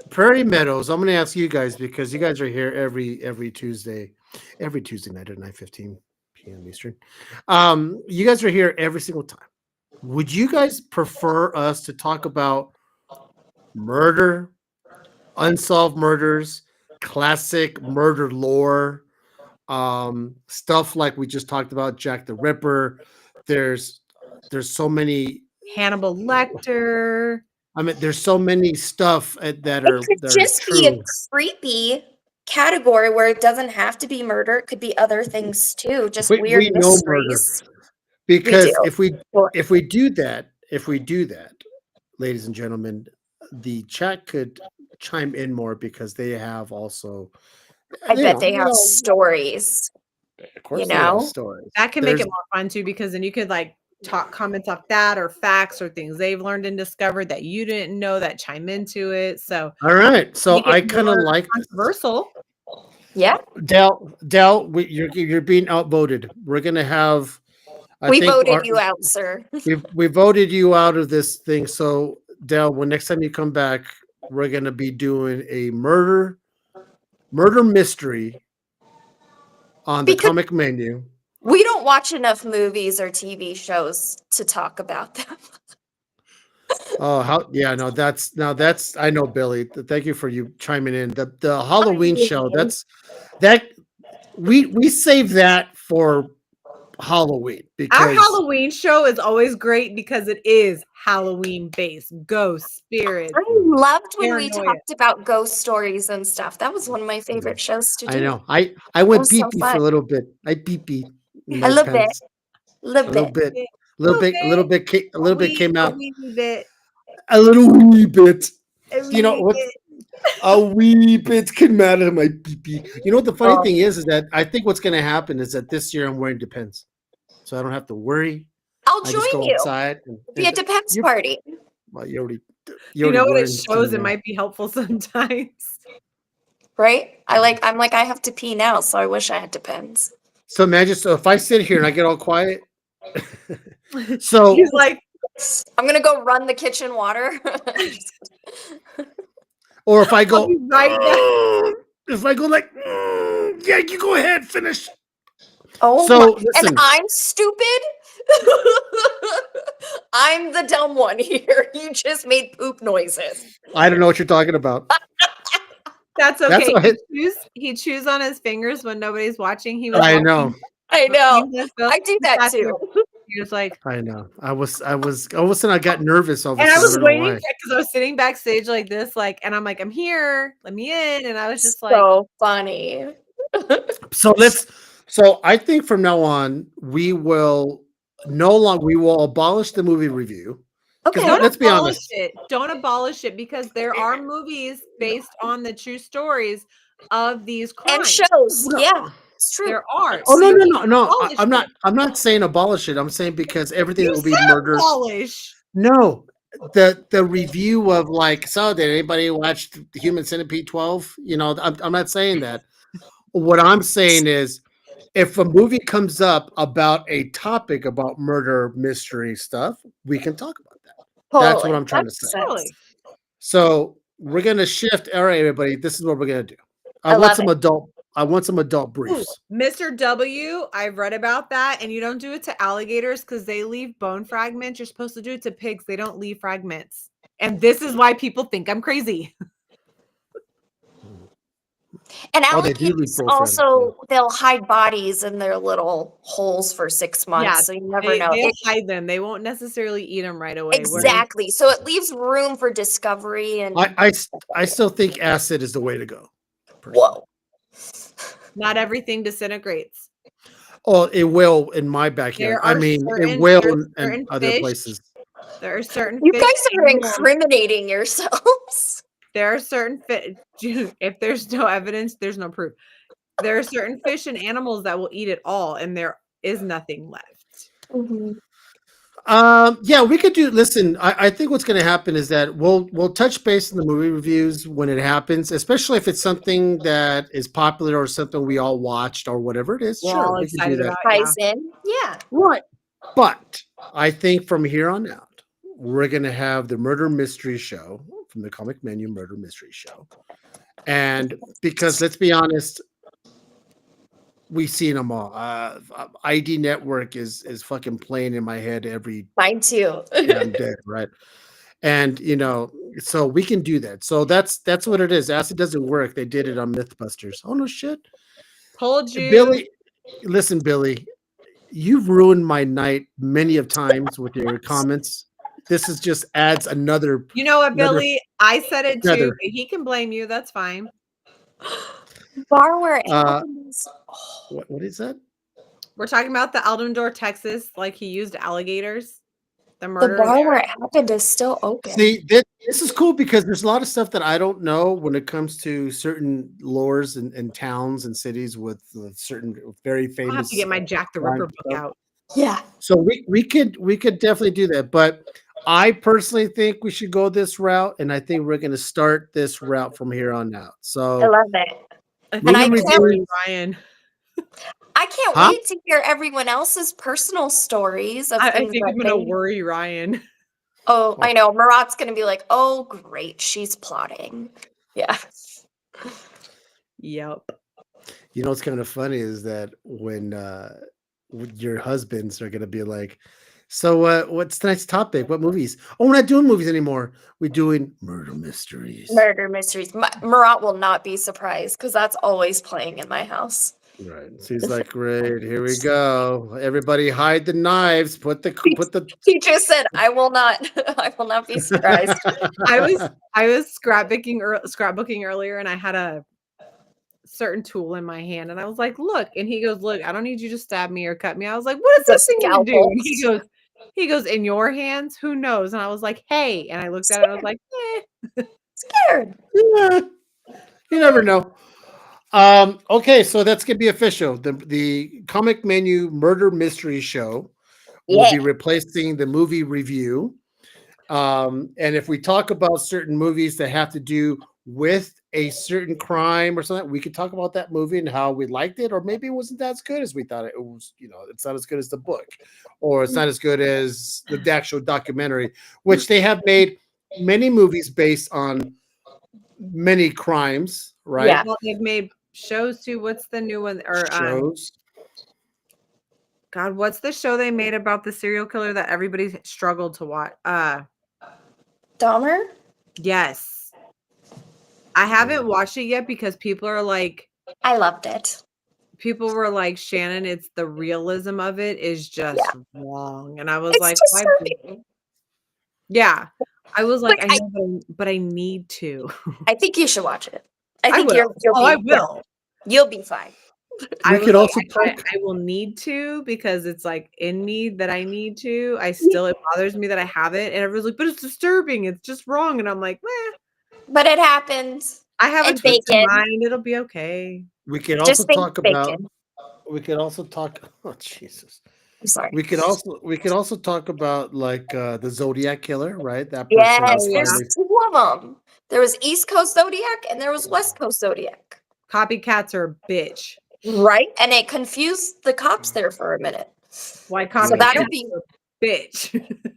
Prairie Meadows, I'm going to ask you guys because you guys are here every Tuesday night at 9:15 p.m. Eastern. You guys are here every single time. Would you guys prefer us to talk about murder, unsolved murders, classic murder lore, stuff like we just talked about, Jack the Ripper, there's so many. Hannibal Lecter. I mean, there's so many stuff that are It could that just are be a true. creepy category where it doesn't have to be murder. It could be other things too, just We weird know murder mysteries. because do. if we Well, do that, ladies and gentlemen, the chat could chime in more because they have also. I bet they you have know, stories. of course, you they have know? stories. That can make There's- it more fun too, because then you could like talk comments off that or facts or things they've learned and discovered that you didn't know that chime into it. So All right, so make it I kind of more like this. controversial. Yeah. Dell, you're being outvoted. We're gonna have. We voted you out, sir. We voted you out of this thing. So Dell, when next time you come back, we're gonna be doing a murder mystery on the Because comic menu. we don't watch enough movies or TV shows to talk about them. Oh, that's I know, Billy. Thank you for you chiming in. The Halloween show. We save that for Halloween Our because Halloween show is always great because it is Halloween based, ghost, spirits. I loved when we Paranoia. talked about ghost stories and stuff. That was one of my favorite shows to do. I know. I went was so pee-pee for a fun. little bit. I pee-pee. A little bit. A little bit. A little bit came out. A wee bit. A little wee bit. A You know wee what? bit. A wee bit came out of my pee-pee. You know what the funny Oh. thing is that I think what's going to happen is that this year I'm wearing Depends, so I don't have to worry. I'll I just join go you. outside. Be a Depends party. Well, you already. You know what it wearing shows? It something. might be helpful sometimes. Right? I'm like, I have to pee now, so I wish I had Depends. So imagine, so if I sit here and I get all quiet, so He's like, I'm gonna go run the kitchen water. or if I go I'll be right back. if I go like, yeah, you go ahead, finish. Oh, So, my- listen. and I'm stupid. I'm the dumb one here. You just made poop noises. I don't know what you're talking about. That's That's okay. all right. He chews on his fingers when nobody's watching. He was I watching. know. I know. He was like, I do that too. He was like, I know. I was all of a sudden I got nervous all of a and I sudden. was don't know waiting why. because I was sitting backstage like this, like, and I'm like, I'm here, let me in, and I was just like, So funny. So I think from now on we will abolish the movie review. Okay. Don't- let's be abolish honest. it. Don't abolish it because there are movies based on the true stories of these crimes. And shows. Yeah, it's true. There are. Oh So you no. can abolish it. I'm not saying abolish it. I'm saying because everything You will be said murder. abolish. No. The review of like, so did anybody watch the Human Centipede 12? You know, I'm not saying that. What I'm saying is if a movie comes up about a topic about murder mystery stuff, we can talk about that. That's what Totally. I'm trying to Makes say. sense. Totally. So we're gonna shift. All right, everybody, this is what we're gonna do. I love it. I want some adult Ooh, briefs. Mr. W, I've read about that, and you don't do it to alligators because they leave bone fragments. You're supposed to do it to pigs. They don't leave fragments. And this is why people think I'm crazy. And Oh, they do leave alligators bone fragments, also they'll hide bodies in their little holes for 6 months, Yeah, so you never They, know. they'll It- hide them. They won't necessarily eat them right away. whereas- exactly. So it leaves room for discovery and I still think acid is the way to go. personally. whoa. Not everything disintegrates. Oh, it will in my backyard. There I are mean, it certain- will there are in certain other fish. places. There are certain You fish guys are animals- incriminating yourselves. There are certain fish. If there's no evidence, there's no proof. There are certain fish and animals that will eat it all, and there is nothing left. Yeah, we could do. Listen, I think what's going to happen is that we'll touch base in the movie reviews when it happens, especially if it's something that is popular or something we all watched or whatever it is. We're Sure, all we can do excited that. about it. Ties in. Yeah. Right. But I think from here on out, we're going to have the murder mystery show from the Comic Menu Murder Mystery Show. And because let's be honest, we've seen them all. ID Network is fucking playing in my head every Mine too. damn day, right? And you know, so we can do that. So that's what it is. Acid doesn't work. They did it on Mythbusters. Oh no shit. Told you. Billy, listen, Billy, you've ruined my night many of times with your comments. This is just adds another You know what, another Billy? I said it too, feather. but he can blame you. That's fine. Bar where it Uh, happens. what is that? We're talking about the Eldendor, Texas, like he used alligators. The The murder bar where there. it happened is still open. See, this is cool because there's a lot of stuff that I don't know when it comes to certain lores and towns and cities with certain very I'll have famous. to get my Jack the crime Ripper book stuff. out. Yeah. So we could definitely do that, but I personally think we should go this route, and I think we're going to start this route from here on out. I So love it. I Movie I it's can't- reviews. Ryan. I can't Huh? wait to hear everyone else's personal stories of I things think that I'm gonna they. worry Ryan. Oh, I know. Marat's gonna be like, "Oh, great, she's plotting." Yeah. Yep. You know what's kind of funny is that when your husbands are going to be like, "So what's tonight's topic? What movies? Oh, we're not doing movies anymore. We're doing murder mysteries." Murder mysteries. Marat will not be surprised because that's always playing in my house. Right. So he's like, "Great, here we go. Everybody hide the knives. Put the He just said, "I will not. I will not be surprised." I was scrapbooking earlier, and I had a certain tool in my hand, and I was like, "Look," and he goes, "Look, I don't need you to stab me or cut me." I was like, "What is The this thing gonna do?" scalpel. And he goes, "In your hands, who knows?" And I was like, "Hey," and I looked at it, and I was like, Scared. Yeah, you never know. Okay, so that's gonna be official. The comic menu murder mystery show will be Yeah. replacing the movie review. And if we talk about certain movies that have to do with a certain crime or something, we could talk about that movie and how we liked it, or maybe it wasn't as good as we thought it was. You know, it's not as good as the book, or it's not as good as the actual documentary, which they have made many movies based on many crimes, right? Yeah. "Well, they've made shows too." What's the new one? Or Shows. God, what's the show they made about the serial killer that everybody struggled to watch? Dahmer. Yes. I haven't watched it yet because people are like, I loved it. people were like, "Shannon, it's the realism of it is just wrong." And I was It's like, "Why?" disturbing. Yeah. I was like, But "I know, but I need to." I think you should watch it. I I think will. you'll Oh, I be. Yeah, will. you'll be fine. I We was could like, also I talk. will need to because it's like in me that I need to. It bothers me that I have it. And everyone's like, "But it's disturbing. It's just wrong." And I'm like, "Meh, But it happens. I have a And twisted bacon. mind. It'll be okay." We could Just also think talk about. bacon. We could also talk. Oh Jesus! I'm sorry. We could also talk about like the Zodiac killer, right? That person. Yes, was yeah. there's probably- two of them. There was East Coast Zodiac and there was West Coast Zodiac. Copycats are a bitch. Right? And it confused the cops there for a minute. Why So copycats that'll be are a bitch?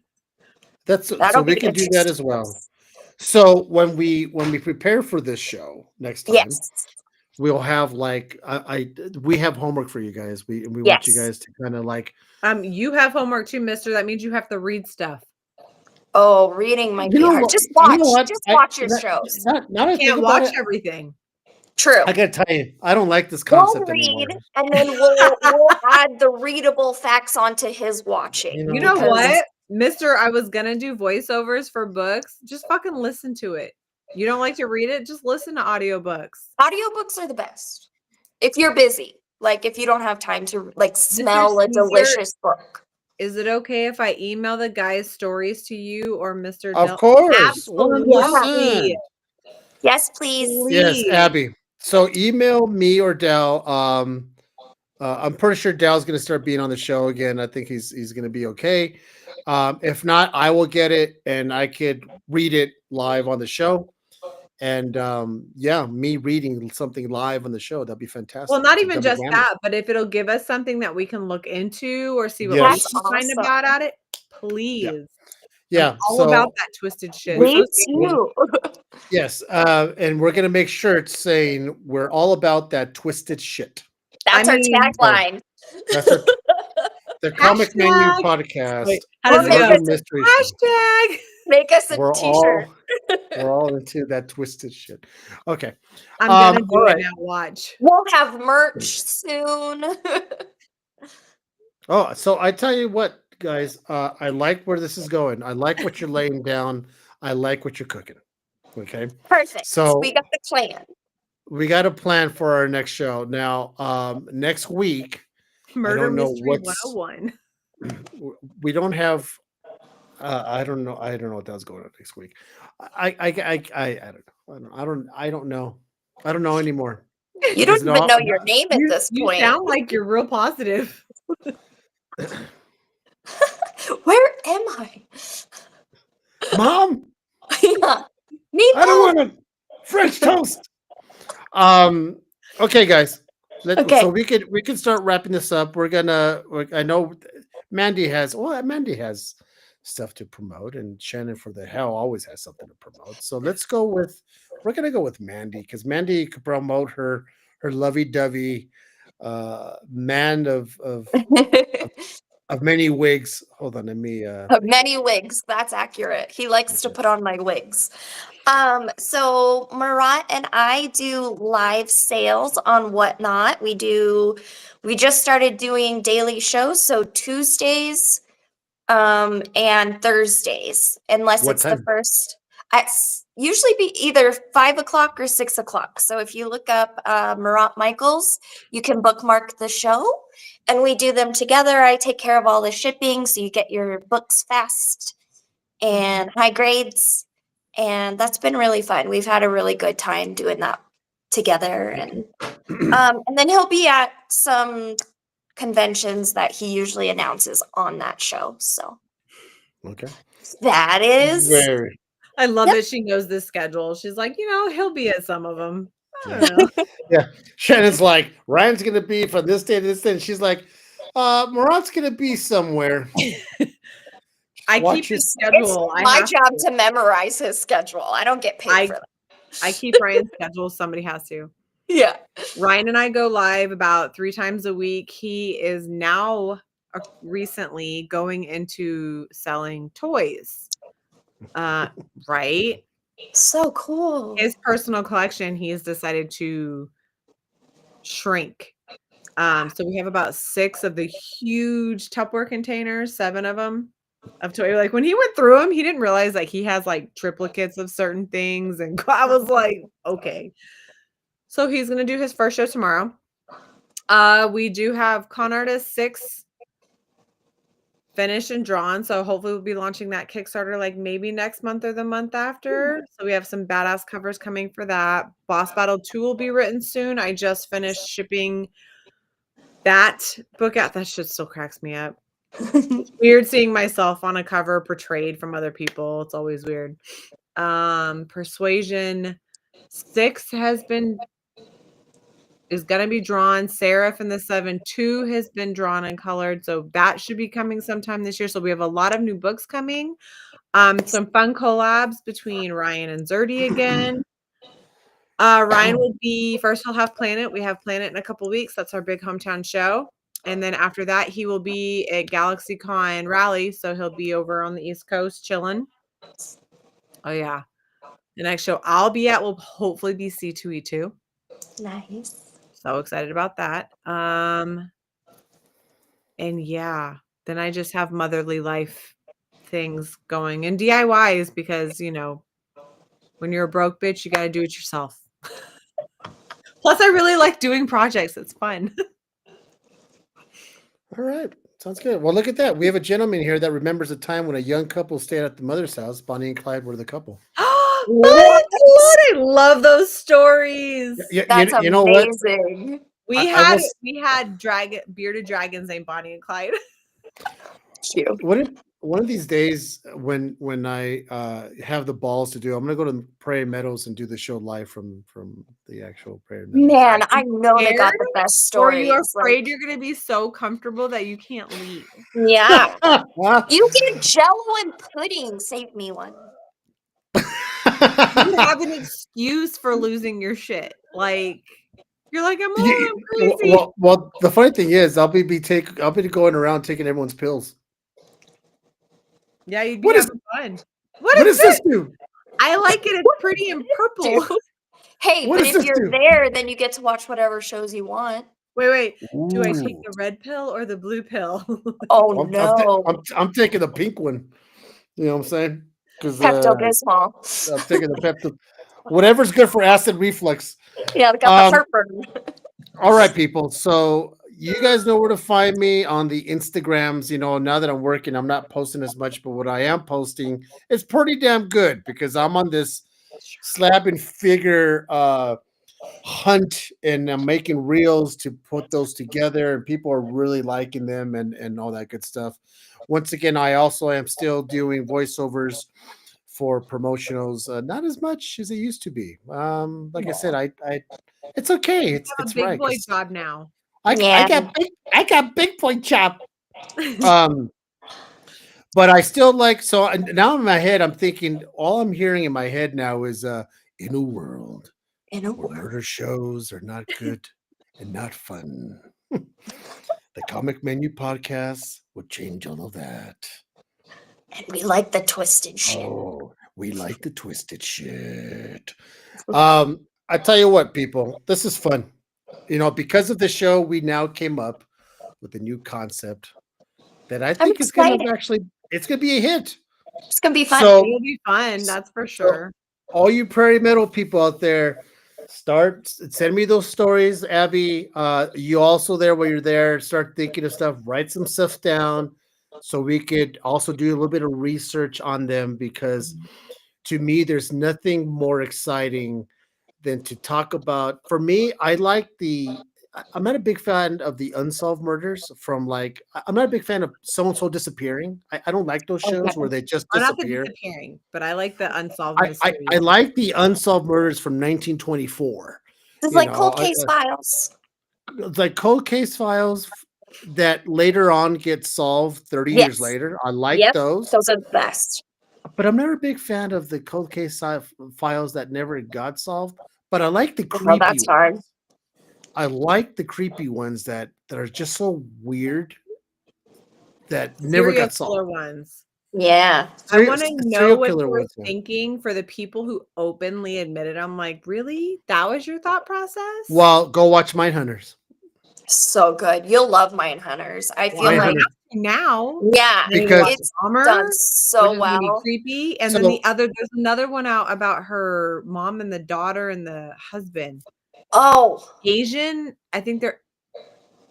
That's so that'll we be can do that as interesting. well. So when we prepare for this show next time, Yes. we'll have like we have homework for you guys. We want you Yes. guys to kind of like You have homework too, mister. That means you have to read stuff. Oh, reading might be hard. what- Just you watch. know what? Just watch your Not- shows. Not I think Can't about watch it. everything. True. I gotta tell you, I don't like this We'll concept anymore. read and then we'll add the readable facts onto his watching. You You know because- what? Mister, I was gonna do voiceovers for books. Just fucking listen to it. You don't like to read it? Just listen to audiobooks. Audiobooks are the best. If you're busy, like if you don't have time to like smell a Caesar- delicious book. Is it okay if I email the guy's stories to you or Mr. Of Del? course, Absolutely. 100%. Yes, please. Yes, Please. Abby. So email me or Dell. I'm pretty sure Dell's going to start being on the show again. I think he's going to be okay. If not, I will get it and I could read it live on the show. And yeah, me reading something live on the show, that'd be fantastic. Well, not It's a even double just whammy. that, but if it'll give us something that we can look into or see what Yes. we can find That's about at it, please. Yeah, All so about that twisted shit. Me So too. yes, and we're gonna make sure it's saying we're all about that twisted shit. That's I our mean- tagline. That's our, the comic menu Hashtag- podcast. Wait, how does it Well, go? Murder Mystery Show. Hashtag. Make us a We're t-shirt. we're all into that twisted shit. Okay. I'm gonna do all right. it now. Watch. We'll have merch soon. Oh, so I tell you what, guys, I like where this is going. I like what you're laying down. I like what you're cooking. Okay. Perfect. We So got the plan. we got a plan for our next show. Now, next week, I Murder don't know Mystery what's 101. we don't have I don't know. I don't know what that's going on next week. I don't know. I don't know. I don't know anymore. You Because don't even know your name at this You point. sound like you're real positive. Where am I? Mom, Yeah. I don't Meatball. want to French toast. Okay, guys. Okay. So we can start wrapping this up. I know Mandy has stuff to promote, and Shannon for the hell always has something to promote. So we're gonna go with Mandy because Mandy could promote her lovey dovey man of many wigs. Hold on, let me Many wigs. That's accurate. He likes to okay. put on my wigs. So Marat and I do live sales on Whatnot. We just started doing daily shows, so Tuesdays, and Thursdays, unless What it's the time? first. Usually be either 5 o'clock or 6 o'clock. So if you look up Marat Michaels, you can bookmark the show, and we do them together. I take care of all the shipping, so you get your books fast and high grades, and that's been really fun. We've had a really good time doing that together, and then he'll be at some conventions that he usually announces on that show. So Okay. that is Very. I love Yep. that she knows the schedule. She's like, he'll be at some of them. I Yeah. don't know. Yeah. Shannon's like, Ryan's gonna be from this day to this day. And she's like, Marat's gonna be somewhere. I Watch keep your his it's schedule. my job to memorize his schedule. I don't get paid for that. I keep Ryan's schedule. Somebody has to. Yeah. Ryan and I go live about 3 times a week. He is now recently going into selling toys. Right? So cool. His personal collection, he's decided to shrink. So we have about 6 of the huge Tupperware containers, 7 of them of toy. Like when he went through them, he didn't realize like he has like triplicates of certain things. And I was like, okay. So he's gonna do his first show tomorrow. We do have Con Artist 6 finished and drawn. So hopefully we'll be launching that Kickstarter like maybe next month or the month after. So we have some badass covers coming for that. Boss Battle 2 will be written soon. I just finished shipping that book out. That shit still cracks me up. It's weird seeing myself on a cover portrayed from other people. It's always weird. Persuasion 6 is gonna be drawn. Seraph and the 7-2 has been drawn and colored, so that should be coming sometime this year. So we have a lot of new books coming. Some fun collabs between Ryan and Zerdy again. Ryan will be first. He'll have Planet. We have Planet in a couple weeks. That's our big hometown show. And then after that, he will be at GalaxyCon Rally. So he'll be over on the East Coast chilling. Oh yeah. The next show I'll be at will hopefully be C2E2. Nice. So excited about that. And yeah, then I just have motherly life things going and DIYs because, when you're a broke bitch, you got to do it yourself. Plus, I really like doing projects. It's fun. All right. Sounds good. Well, look at that. We have a gentleman here that remembers a time when a young couple stayed at the mother's house. Bonnie and Clyde were the couple. What? I love those stories. That's You know what? amazing. We I had bearded dragons named Bonnie and Clyde. Cute. One of these days when I have the balls to do, I'm gonna go to Prairie Meadows and do the show live from the actual Prairie Meadows. Man, I know they got Scared? the best Or are stories. you afraid like- you're going to be so comfortable that you can't leave? Yeah. You get Jello and pudding. Save me one. You have an excuse for losing your shit. Like you're like, I'm old, I'm crazy. Well, the funny thing is, I'll be going around taking everyone's pills. Yeah, you'd be What is- having fun. What does this do? I like it. It's pretty and purple. Dude. Hey, What but does if this you're do? there, then you get to watch whatever shows you want. Wait. Do I take Ooh. the red pill or the blue pill? Oh I'm, no. I'm taking the pink one. You know what I'm saying? Because Pepto I'm Bismol. taking the Pepto. Whatever's good for acid reflux. Yeah, they got the Um, heartburn. all right, people. So you guys know where to find me on the Instagrams. You know, now that I'm working, I'm not posting as much, but what I am posting is pretty damn good because I'm on this slab and figure hunt and I'm making reels to put those together and people are really liking them and all that good stuff. Once again, I also am still doing voiceovers for promotionals, not as much as it used to be. Like I said, I it's okay. You It's have a it's big right. boy job now. Yeah. I got big boy chop. Um, but I still like so now in my head I'm thinking all I'm hearing in my head now is in a world In a where word. murder shows are not good and not fun. The Comic Menu podcast would change all of that. And we like the twisted shit. Oh, we like the twisted shit. I tell you what, people, this is fun. You know, because of the show, we now came up with a new concept that I I'm think is going excited. to actually it's going to be a hit. It's gonna be fun. So, It'll be fun, that's for so sure. all you prairie metal people out there, send me those stories, Abby. You also there while you're there, start thinking of stuff, write some stuff down so we could also do a little bit of research on them because to me there's nothing more exciting than to talk about. For me, I'm not a big fan of the unsolved murders from like I'm not a big fan of so and so disappearing. I don't like those Okay. shows where they just Or not the disappear. disappearing, but I like the unsolved I mysteries. like the unsolved murders from 1924. This is You like know, cold case files. like cold case files that later on get solved 30 years Yes. later. I like Yep. those, Those are the best. but I'm never a big fan of the cold case files that never got solved. But I like the I know creepy that's hard. ones. I like the creepy ones that are just so weird that never Serial got killer solved. ones. Yeah. I want to know Serial what killer you were ones. Yeah. thinking for the people who openly admitted. I'm like, really? That was your thought process? Well, go watch Mindhunters. So good. You'll love Mindhunters. I feel Well, I like Mindhunters. have to now. yeah, Because it's Dahmer, done which so is gonna be well. creepy. And then so there's another one out about her mom and the daughter and the husband. Oh. Asian,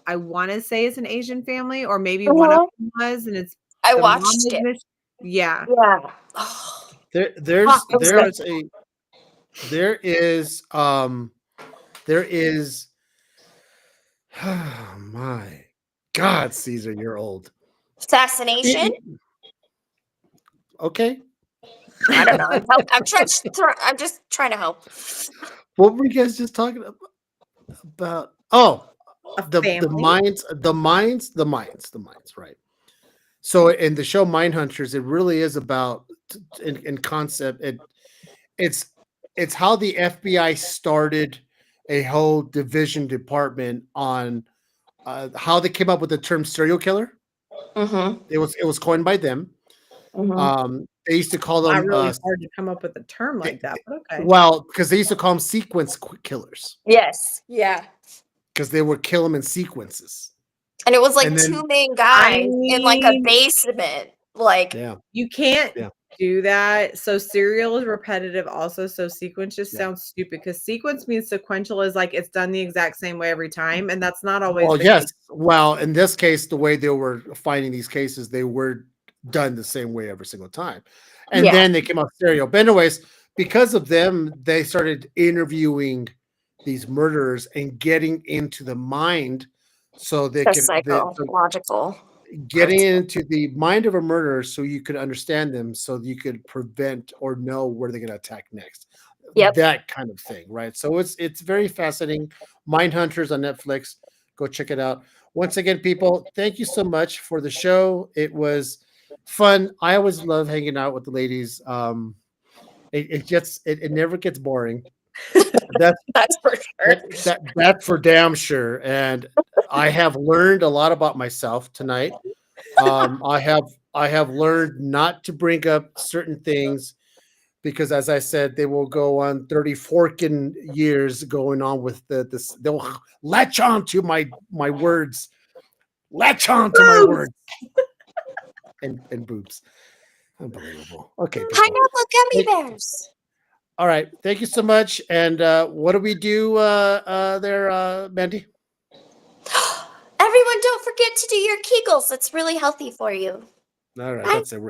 I want to say it's an Asian family, or maybe one of them was, and it's I the mom watched is it. yeah. Yeah. Oh, there's Fuck, it was good. there is oh my God, Caesar, you're old. Assassination? Okay. I don't know. I'm just trying to help. What were you guys just talking about? Oh, A the family. mines, right? So in the show Mindhunters, it really is about in concept. It's how the FBI started a whole division department on how they came up with the term serial killer. Mm-hmm. It was coined by them. Mm-hmm. They used to call Not them really hard to come up with a term like that, but okay. well, because they used to call them sequence killers Yes. Yeah. because they would kill them in sequences. And it was like And then- two main guys in like a mean- basement. Like Yeah, You can't Yeah. do that. So serial is repetitive also. So sequence just Yeah. sounds stupid because sequence means sequential is like it's done the exact same way every time. And that's not always well, the yes. case. Well, in this case, the way they were finding these cases, they were done the same way every single time. And Yeah. then they came out serial. But anyways, because of them, they started interviewing these murderers and getting into the mind so they the could psychological. getting into the mind of a murderer so you could understand them so you could prevent or know where they're going to attack next. Yep. That kind of thing, right? So it's very fascinating. Mindhunters on Netflix. Go check it out. Once again, people, thank you so much for the show. It was fun. I always love hanging out with the ladies. It never gets boring. That's That's for sure. that's for damn sure. And I have learned a lot about myself tonight. I have learned not to bring up certain things because as I said, they will go on 30 forking years going on with this. They'll latch on to my words. Latch on to my words. And boobs. Unbelievable. Okay. people. Pineapple gummy bears. All right. Thank you so much. And what do we do there, Mandy? Everyone, don't forget to do your Kegels. It's really healthy for you. All right. Bye. That's it.